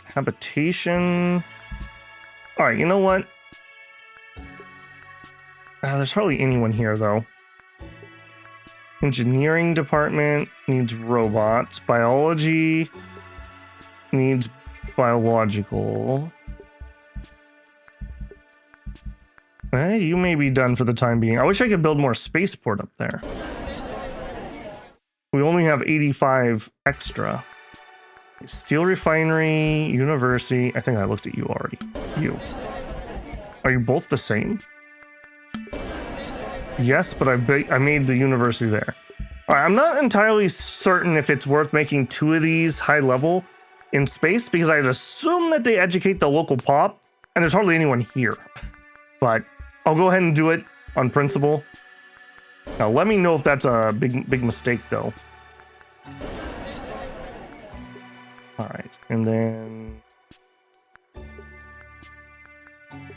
Habitation. All right, you know what? There's hardly anyone here, though. Engineering department needs robots. Biology needs biological. You may be done for the time being. I wish I could build more spaceport up there. We only have 85 extra. Steel refinery, university. I think I looked at you already. You. Are you both the same? Yes, but I made the university there. All right, I'm not entirely certain if it's worth making 2 of these high level in space, because I'd assume that they educate the local pop, and there's hardly anyone here. But I'll go ahead and do it on principle. Now, let me know if that's a big mistake, though. All right, and then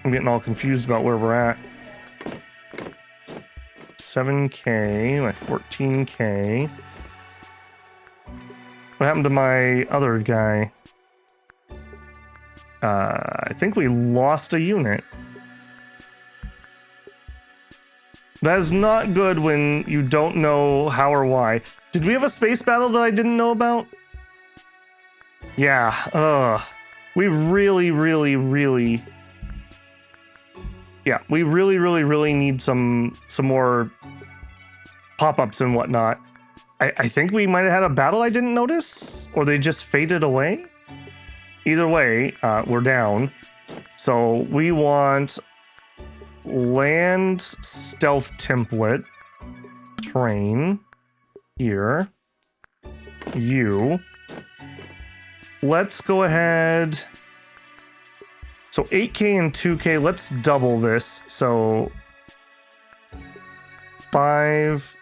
I'm getting all confused about where we're at. 7K, my 14K. What happened to my other guy? I think we lost a unit. That is not good when you don't know how or why. Did we have a space battle that I didn't know about? Yeah, we really need some more pop-ups and whatnot. I think we might have had a battle I didn't notice, or they just faded away. Either way, we're down. So we want land stealth template, train here, you. Let's go ahead. So 8K and 2K, let's double this. So 5,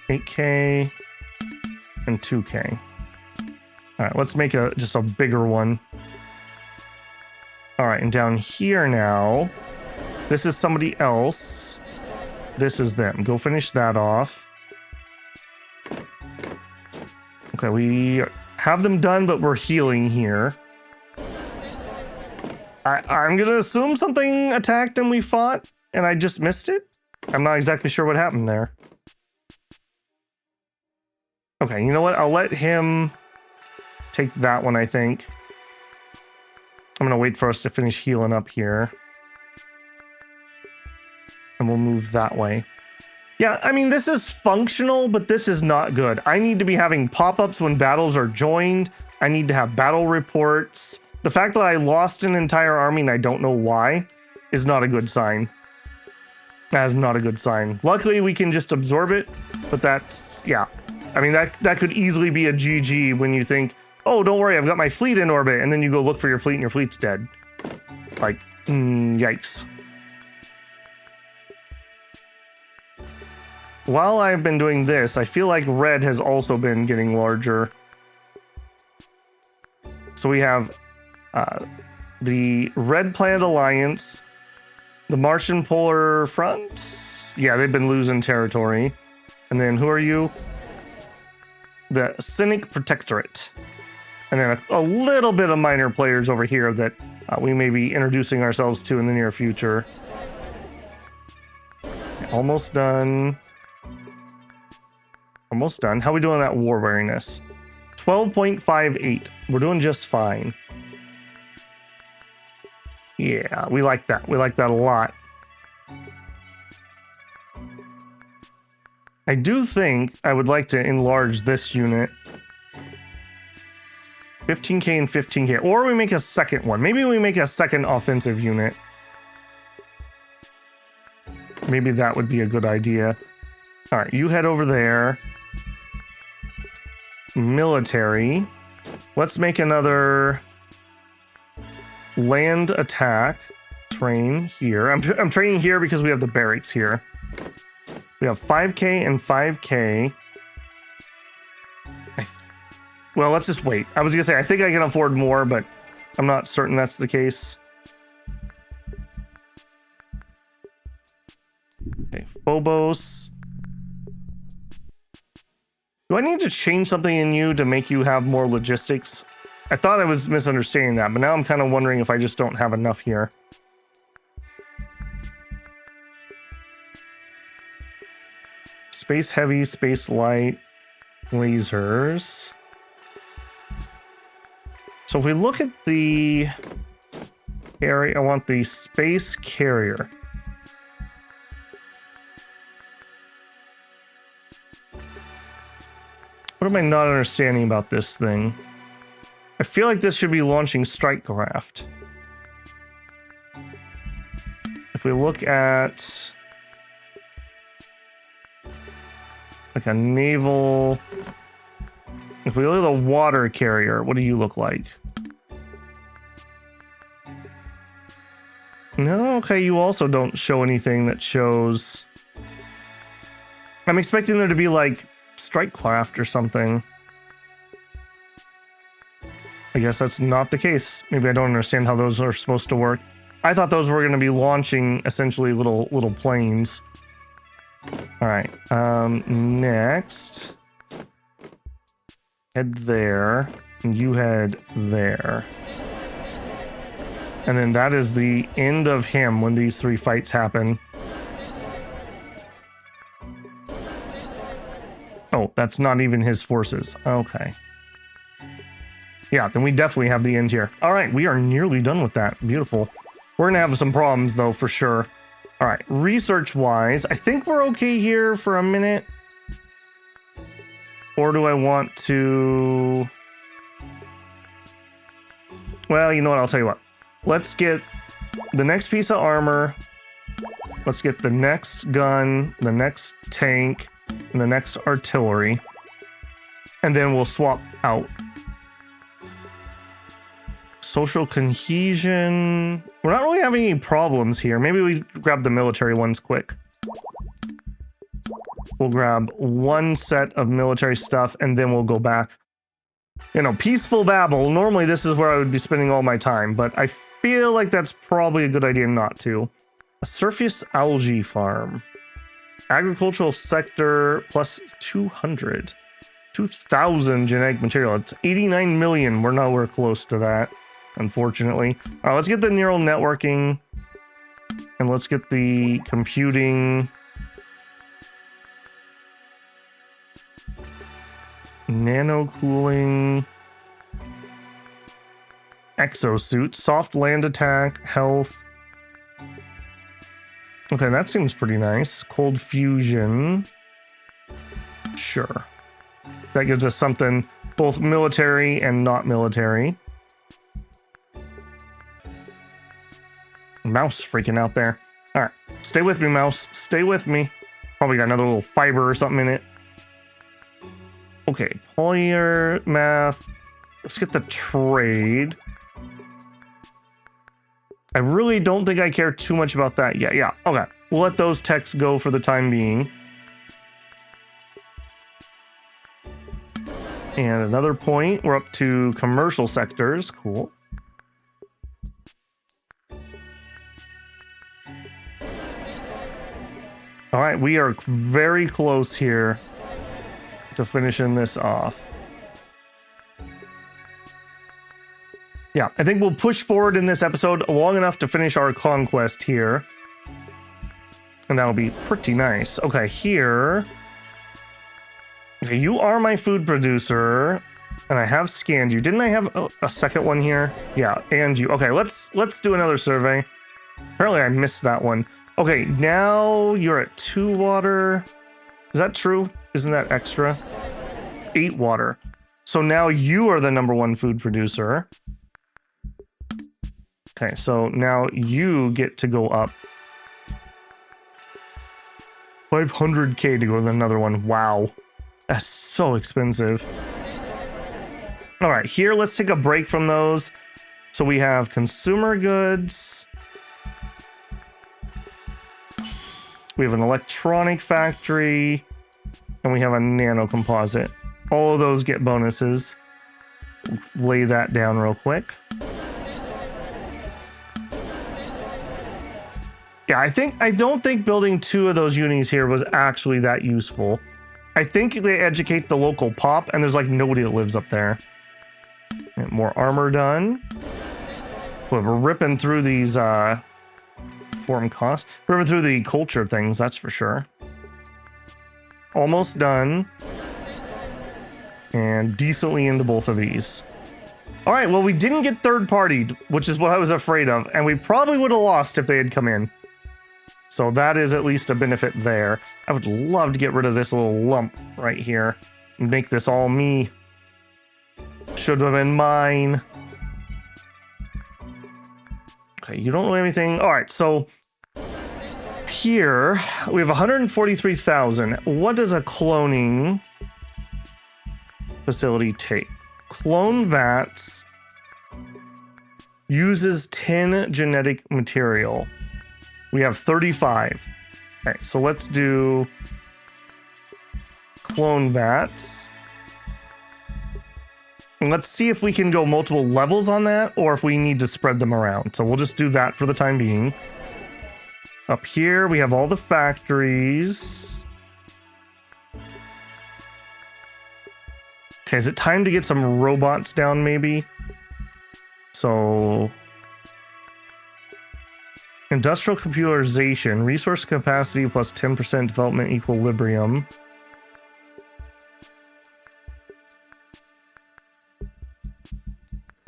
8K, and 2K. All right, let's make just a bigger one. All right, and down here now, this is somebody else. This is them. Go finish that off. Okay, we have them done, but we're healing here. I'm gonna assume something attacked and we fought, and I just missed it. I'm not exactly sure what happened there. Okay, you know what? I'll let him take that one, I think. I'm gonna wait for us to finish healing up here. And we'll move that way. Yeah, I mean, this is functional, but this is not good. I need to be having pop-ups when battles are joined. I need to have battle reports. The fact that I lost an entire army and I don't know why is not a good sign. That is not a good sign. Luckily, we can just absorb it, but that's, yeah. I mean, that could easily be a GG when you think, oh, don't worry, I've got my fleet in orbit, and then you go look for your fleet and your fleet's dead. Like, yikes. While I've been doing this, I feel like red has also been getting larger. So we have the Red Planet Alliance, the Martian Polar Front. Yeah, they've been losing territory. And then who are you? The Cynic Protectorate. And then a little bit of minor players over here that we may be introducing ourselves to in the near future. Almost done. Almost done. How are we doing on that war wariness? 12.58. We're doing just fine. Yeah, we like that. We like that a lot. I do think I would like to enlarge this unit. 15K and 15K. Or we make a second one. Maybe we make a second offensive unit. Maybe that would be a good idea. All right, you head over there. Military. Let's make another land attack. Train here. I'm training here because we have the barracks here. We have 5K and 5K. Well, let's just wait. I was gonna say, I think I can afford more, but I'm not certain that's the case. Okay, Phobos. Do I need to change something in you to make you have more logistics? I thought I was misunderstanding that, but now I'm kind of wondering if I just don't have enough here. Space heavy, space light, lasers. So if we look at the area, I want the space carrier. What am I not understanding about this thing? I feel like this should be launching strike craft. If we look at like a naval, if we look at the water carrier, what do you look like? No, okay, you also don't show anything that shows. I'm expecting there to be like strike craft or something. I guess that's not the case. Maybe I don't understand how those are supposed to work. I thought those were going to be launching essentially little planes. All right. Next, head there, and you head there. And then that is the end of him when these three fights happen. Oh, that's not even his forces. Okay. Yeah, then we definitely have the end here. All right, we are nearly done with that. Beautiful. We're gonna have some problems though, for sure. All right, research-wise, I think we're okay here for a minute. Or do I want to... Well, you know what? I'll tell you what. Let's get the next piece of armor. Let's get the next gun, the next tank, and the next artillery. And then we'll swap out. Social cohesion. We're not really having any problems here. Maybe we grab the military ones quick. We'll grab one set of military stuff and then we'll go back. You know, peaceful babble. Normally this is where I would be spending all my time, but I feel like that's probably a good idea not to. A surface algae farm. Agricultural sector plus 200. 2,000 genetic material. It's 89 million. We're nowhere close to that, unfortunately. All right, let's get the neural networking. And let's get the computing. Nano cooling. Exosuit. Soft land attack. Health. Okay, that seems pretty nice. Cold fusion. Sure. That gives us something both military and not military. Mouse freaking out there. All right, stay with me, mouse. Stay with me. Probably got another little fiber or something in it. Okay, polymath. Let's get the trade. I really don't think I care too much about that yet. Yeah, okay. We'll let those techs go for the time being. And another point. We're up to commercial sectors. Cool. All right, we are very close here to finishing this off. Yeah, I think we'll push forward in this episode long enough to finish our conquest here. And that'll be pretty nice. Okay, here. Okay, you are my food producer. And I have scanned you. Didn't I have a second one here? Yeah, and you. Okay, let's do another survey. Apparently I missed that one. Okay, now you're at 2 water. Is that true? Isn't that extra? 8 water. So now you are the #1 food producer. Okay, so now you get to go up 500k to go to another one. Wow. That's so expensive. All right, here, let's take a break from those. So we have consumer goods. We have an electronic factory. And we have a nano composite. All of those get bonuses. Lay that down real quick. Yeah, I don't think building 2 of those unis here was actually that useful. I think they educate the local pop, and there's like nobody that lives up there. And more armor done. But we're ripping through these form costs. We're ripping through the culture things, that's for sure. Almost done. And decently into both of these. All right, well, we didn't get third-partied, which is what I was afraid of. And we probably would have lost if they had come in. So that is at least a benefit there. I would love to get rid of this little lump right here and make this all me. Should have been mine. Okay, you don't know anything. All right, so here we have 143,000. What does a cloning facility take? Clone vats uses 10 genetic material. We have 35. Okay, so let's do clone vats. And let's see if we can go multiple levels on that or if we need to spread them around. So we'll just do that for the time being. Up here, we have all the factories. Okay, is it time to get some robots down, maybe? So industrial computerization, resource capacity plus 10% development equilibrium.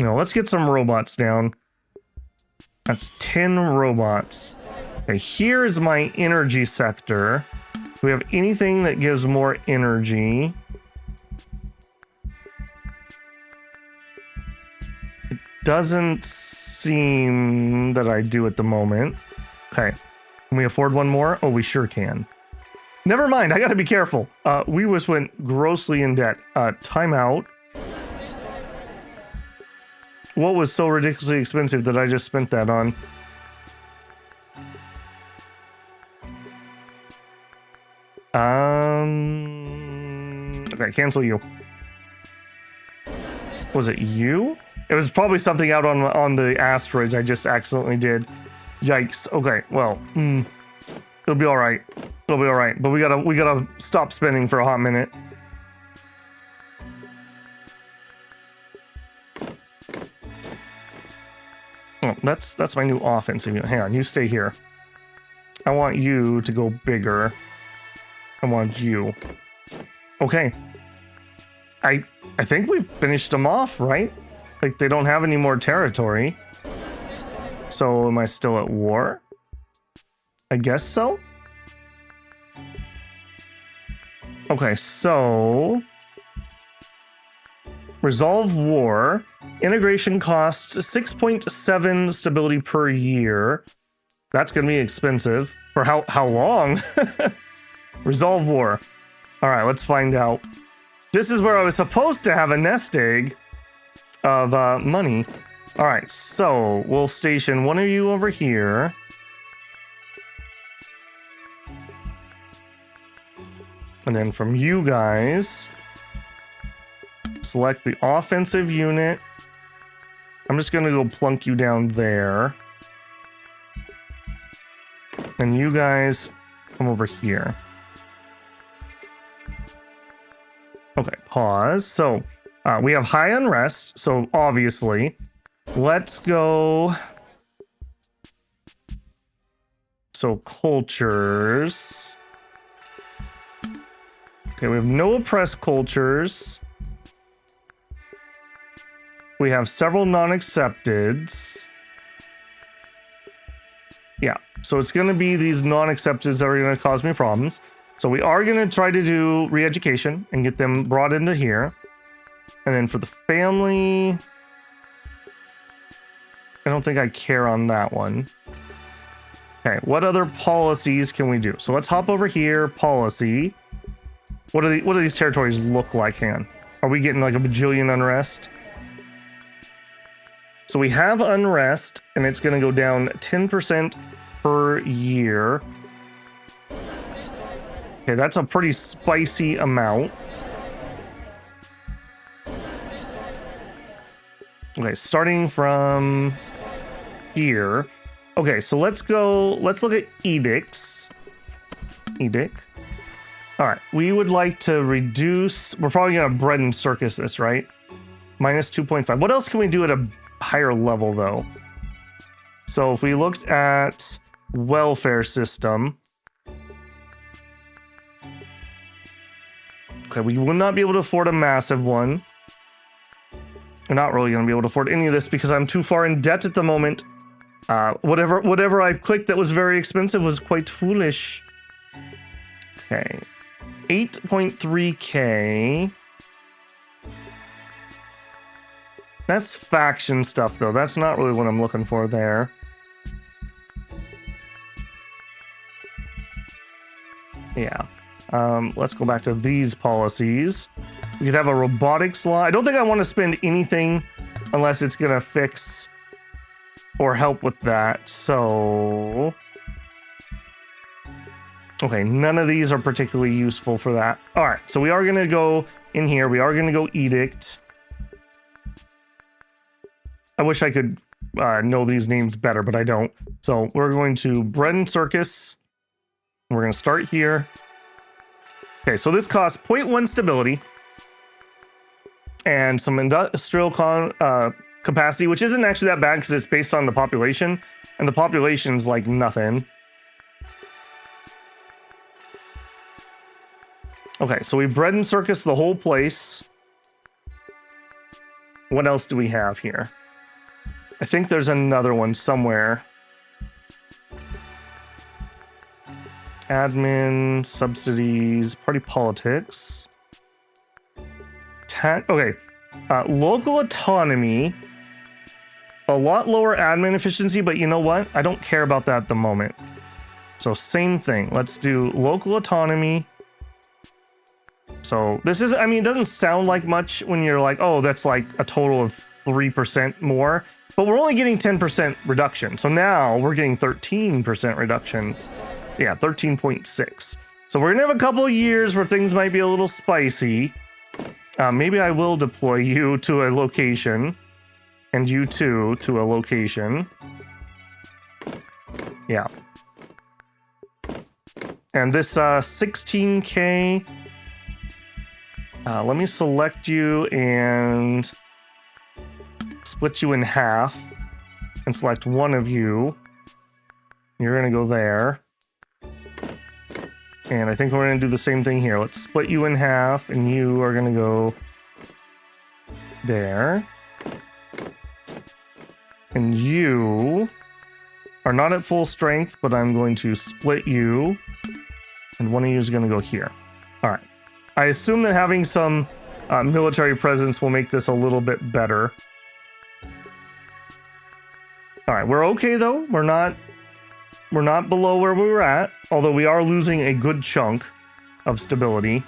No, let's get some robots down. That's 10 robots. Okay, here is my energy sector. Do we have anything that gives more energy? It Doesn't seem that I do at the moment. Okay. Can we afford one more? Oh, we sure can. Never mind. I gotta be careful. We just went grossly in debt. Timeout. What was so ridiculously expensive that I just spent that on? Okay, cancel you. Was it you? It was probably something out on the asteroids I just accidentally did. Yikes. Okay, well, it'll be all right. It'll be all right. But we gotta stop spending for a hot minute. Oh, that's my new offensive unit. Hang on, you stay here. I want you to go bigger. I want you. Okay. I think we've finished them off, right? Like, they don't have any more territory. So, am I still at war? I guess so. Okay, so... Resolve war. Integration costs 6.7 stability per year. That's going to be expensive. For how long? Resolve war. All right, let's find out. This is where I was supposed to have a nest egg of money. All right, so we'll station one of you over here. And then from you guys, select the offensive unit. I'm just going to go plunk you down there. And you guys come over here. Okay, pause. So we have high unrest. So obviously, let's go. So cultures. Okay, we have no oppressed cultures. We have several non-accepteds. Yeah, so it's going to be these non-accepteds that are going to cause me problems. So we are going to try to do re-education and get them brought into here. And then for the family, I don't think I care on that one. Okay, what other policies can we do? So let's hop over here, policy. What do these territories look like, Hang on. Are we getting like a bajillion unrest? So we have unrest, and it's going to go down 10% per year. Okay, that's a pretty spicy amount. Okay, starting from here. Okay, so let's look at edicts. Edict. All right, we would like to reduce, we're probably going to bread and circus this, right? Minus 2.5. What else can we do at a higher level, though? So if we looked at welfare system. Okay, we will not be able to afford a massive one. We're not really going to be able to afford any of this because I'm too far in debt at the moment. Whatever I clicked that was very expensive was quite foolish. Okay. 8.3k. That's faction stuff, though. That's not really what I'm looking for there. Yeah. Let's go back to these policies. We could have a robotics law. I don't think I want to spend anything unless it's going to fix or help with that. So... okay, none of these are particularly useful for that. All right, so we are going to go in here. We are going to go edict. I wish I could know these names better, but I don't. So we're going to bread and circus. We're going to start here. Okay, so this costs 0.1 stability and some industrial capacity, which isn't actually that bad because it's based on the population, and the population's like nothing. Okay, so we bread and circus the whole place. What else do we have here? I think there's another one somewhere. Admin, subsidies, party politics. Okay, local autonomy. a lot lower admin efficiency, but you know what? I don't care about that at the moment. So same thing. Let's do local autonomy. So this is, I mean, it doesn't sound like much when you're like, oh, that's like a total of 3% more, but we're only getting 10% reduction. So now we're getting 13% reduction. Yeah, 13.6. So we're gonna have a couple of years where things might be a little spicy. Maybe I will deploy you to a location and you two to a location. Yeah. And this 16K, let me select you and split you in half and select one of you. You're gonna go there. And I think we're gonna do the same thing here. Let's split you in half and you are gonna go there. And you are not at full strength, but I'm going to split you. And one of you is gonna go here. All right. I assume that having some military presence will make this a little bit better. All right, we're okay though. We're not below where we were at, although we are losing a good chunk of stability.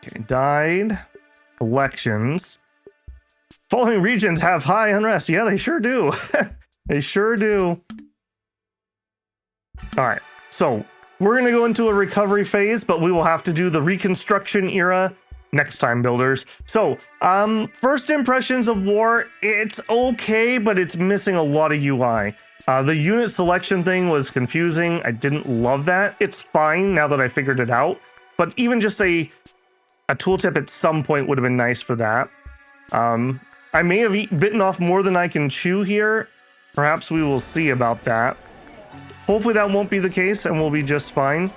Okay, died. Elections. Following regions have high unrest. Yeah, they sure do. They sure do. All right, so we're going to go into a recovery phase, but we will have to do the reconstruction era next time, builders. So, first impressions of war, it's okay, but it's missing a lot of UI. The unit selection thing was confusing. I didn't love that. It's fine now that I figured it out, but even just a tooltip at some point would have been nice for that. I may have bitten off more than I can chew here. Perhaps we will see about that. Hopefully that won't be the case and we'll be just fine.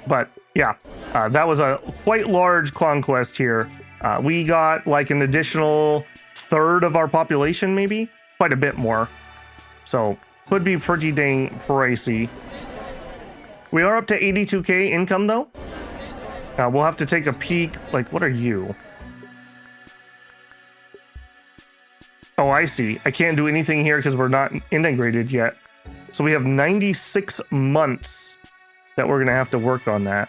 But yeah, that was a quite large conquest here. We got like an additional third of our population, maybe? Quite a bit more. So, could be pretty dang pricey. We are up to 82K income though. We'll have to take a peek. Like, what are you? Oh, I see. I can't do anything here because we're not integrated yet. So we have 96 months that we're going to have to work on that.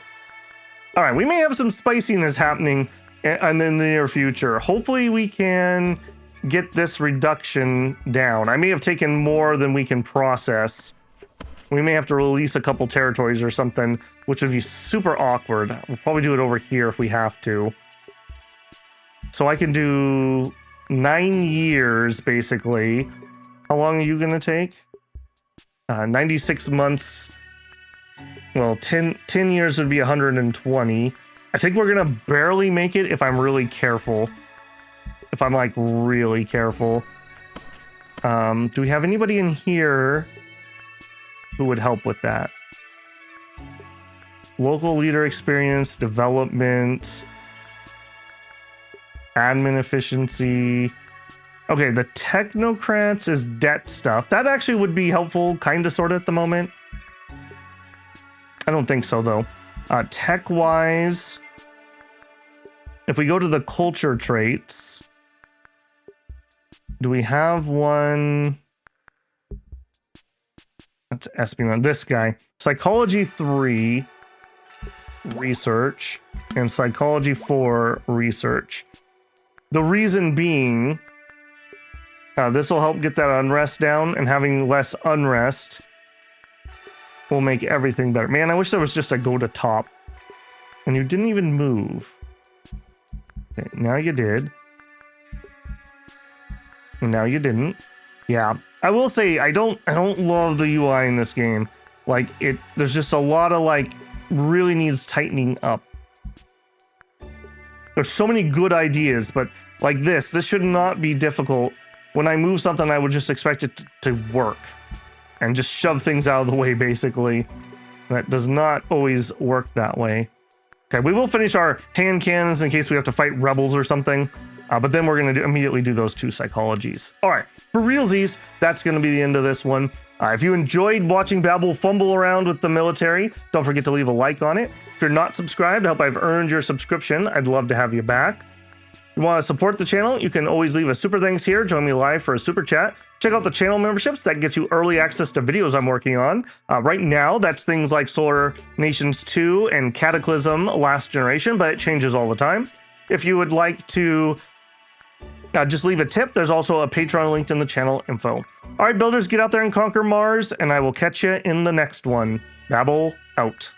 All right, we may have some spiciness happening in the near future. Hopefully we can get this reduction down. I may have taken more than we can process. We may have to release a couple territories or something, which would be super awkward. We'll probably do it over here if we have to. So I can do 9 years, basically. How long are you going to take? 96 months. Well, 10 years would be 120. I think we're going to barely make it if I'm really careful. If I'm like really careful. Do we have anybody in here who would help with that? Local leader experience, development, admin efficiency. Okay, the technocrats is debt stuff. That actually would be helpful, kind of, sort of, at the moment. I don't think so, though. Tech-wise, if we go to the culture traits, do we have one? That's espionage. This guy. Psychology 3, research, and psychology 4, research. The reason being, this will help get that unrest down, and having less unrest will make everything better. Man, I wish there was just a go to top. And you didn't even move. Okay, now you did. And now you didn't. Yeah. I will say I don't love the UI in this game. Like, there's just a lot of like really needs tightening up. There's so many good ideas, but like this should not be difficult. When I move something, I would just expect it to work and just shove things out of the way, basically. That does not always work that way. Okay, we will finish our hand cannons in case we have to fight rebels or something. But then we're going to immediately do those 2 psychologies. All right, for realsies, that's going to be the end of this one. If you enjoyed watching Babel fumble around with the military, don't forget to leave a like on it. If you're not subscribed, I hope I've earned your subscription. I'd love to have you back. You want to support the channel, you can always leave a super thanks here, join me live for a super chat. Check out the channel memberships, that gets you early access to videos I'm working on. Right now, that's things like Solar Nations 2 and Cataclysm Last Generation, but it changes all the time. If you would like to just leave a tip, there's also a Patreon linked in the channel info. All right, builders, get out there and conquer Mars, and I will catch you in the next one. Babel out.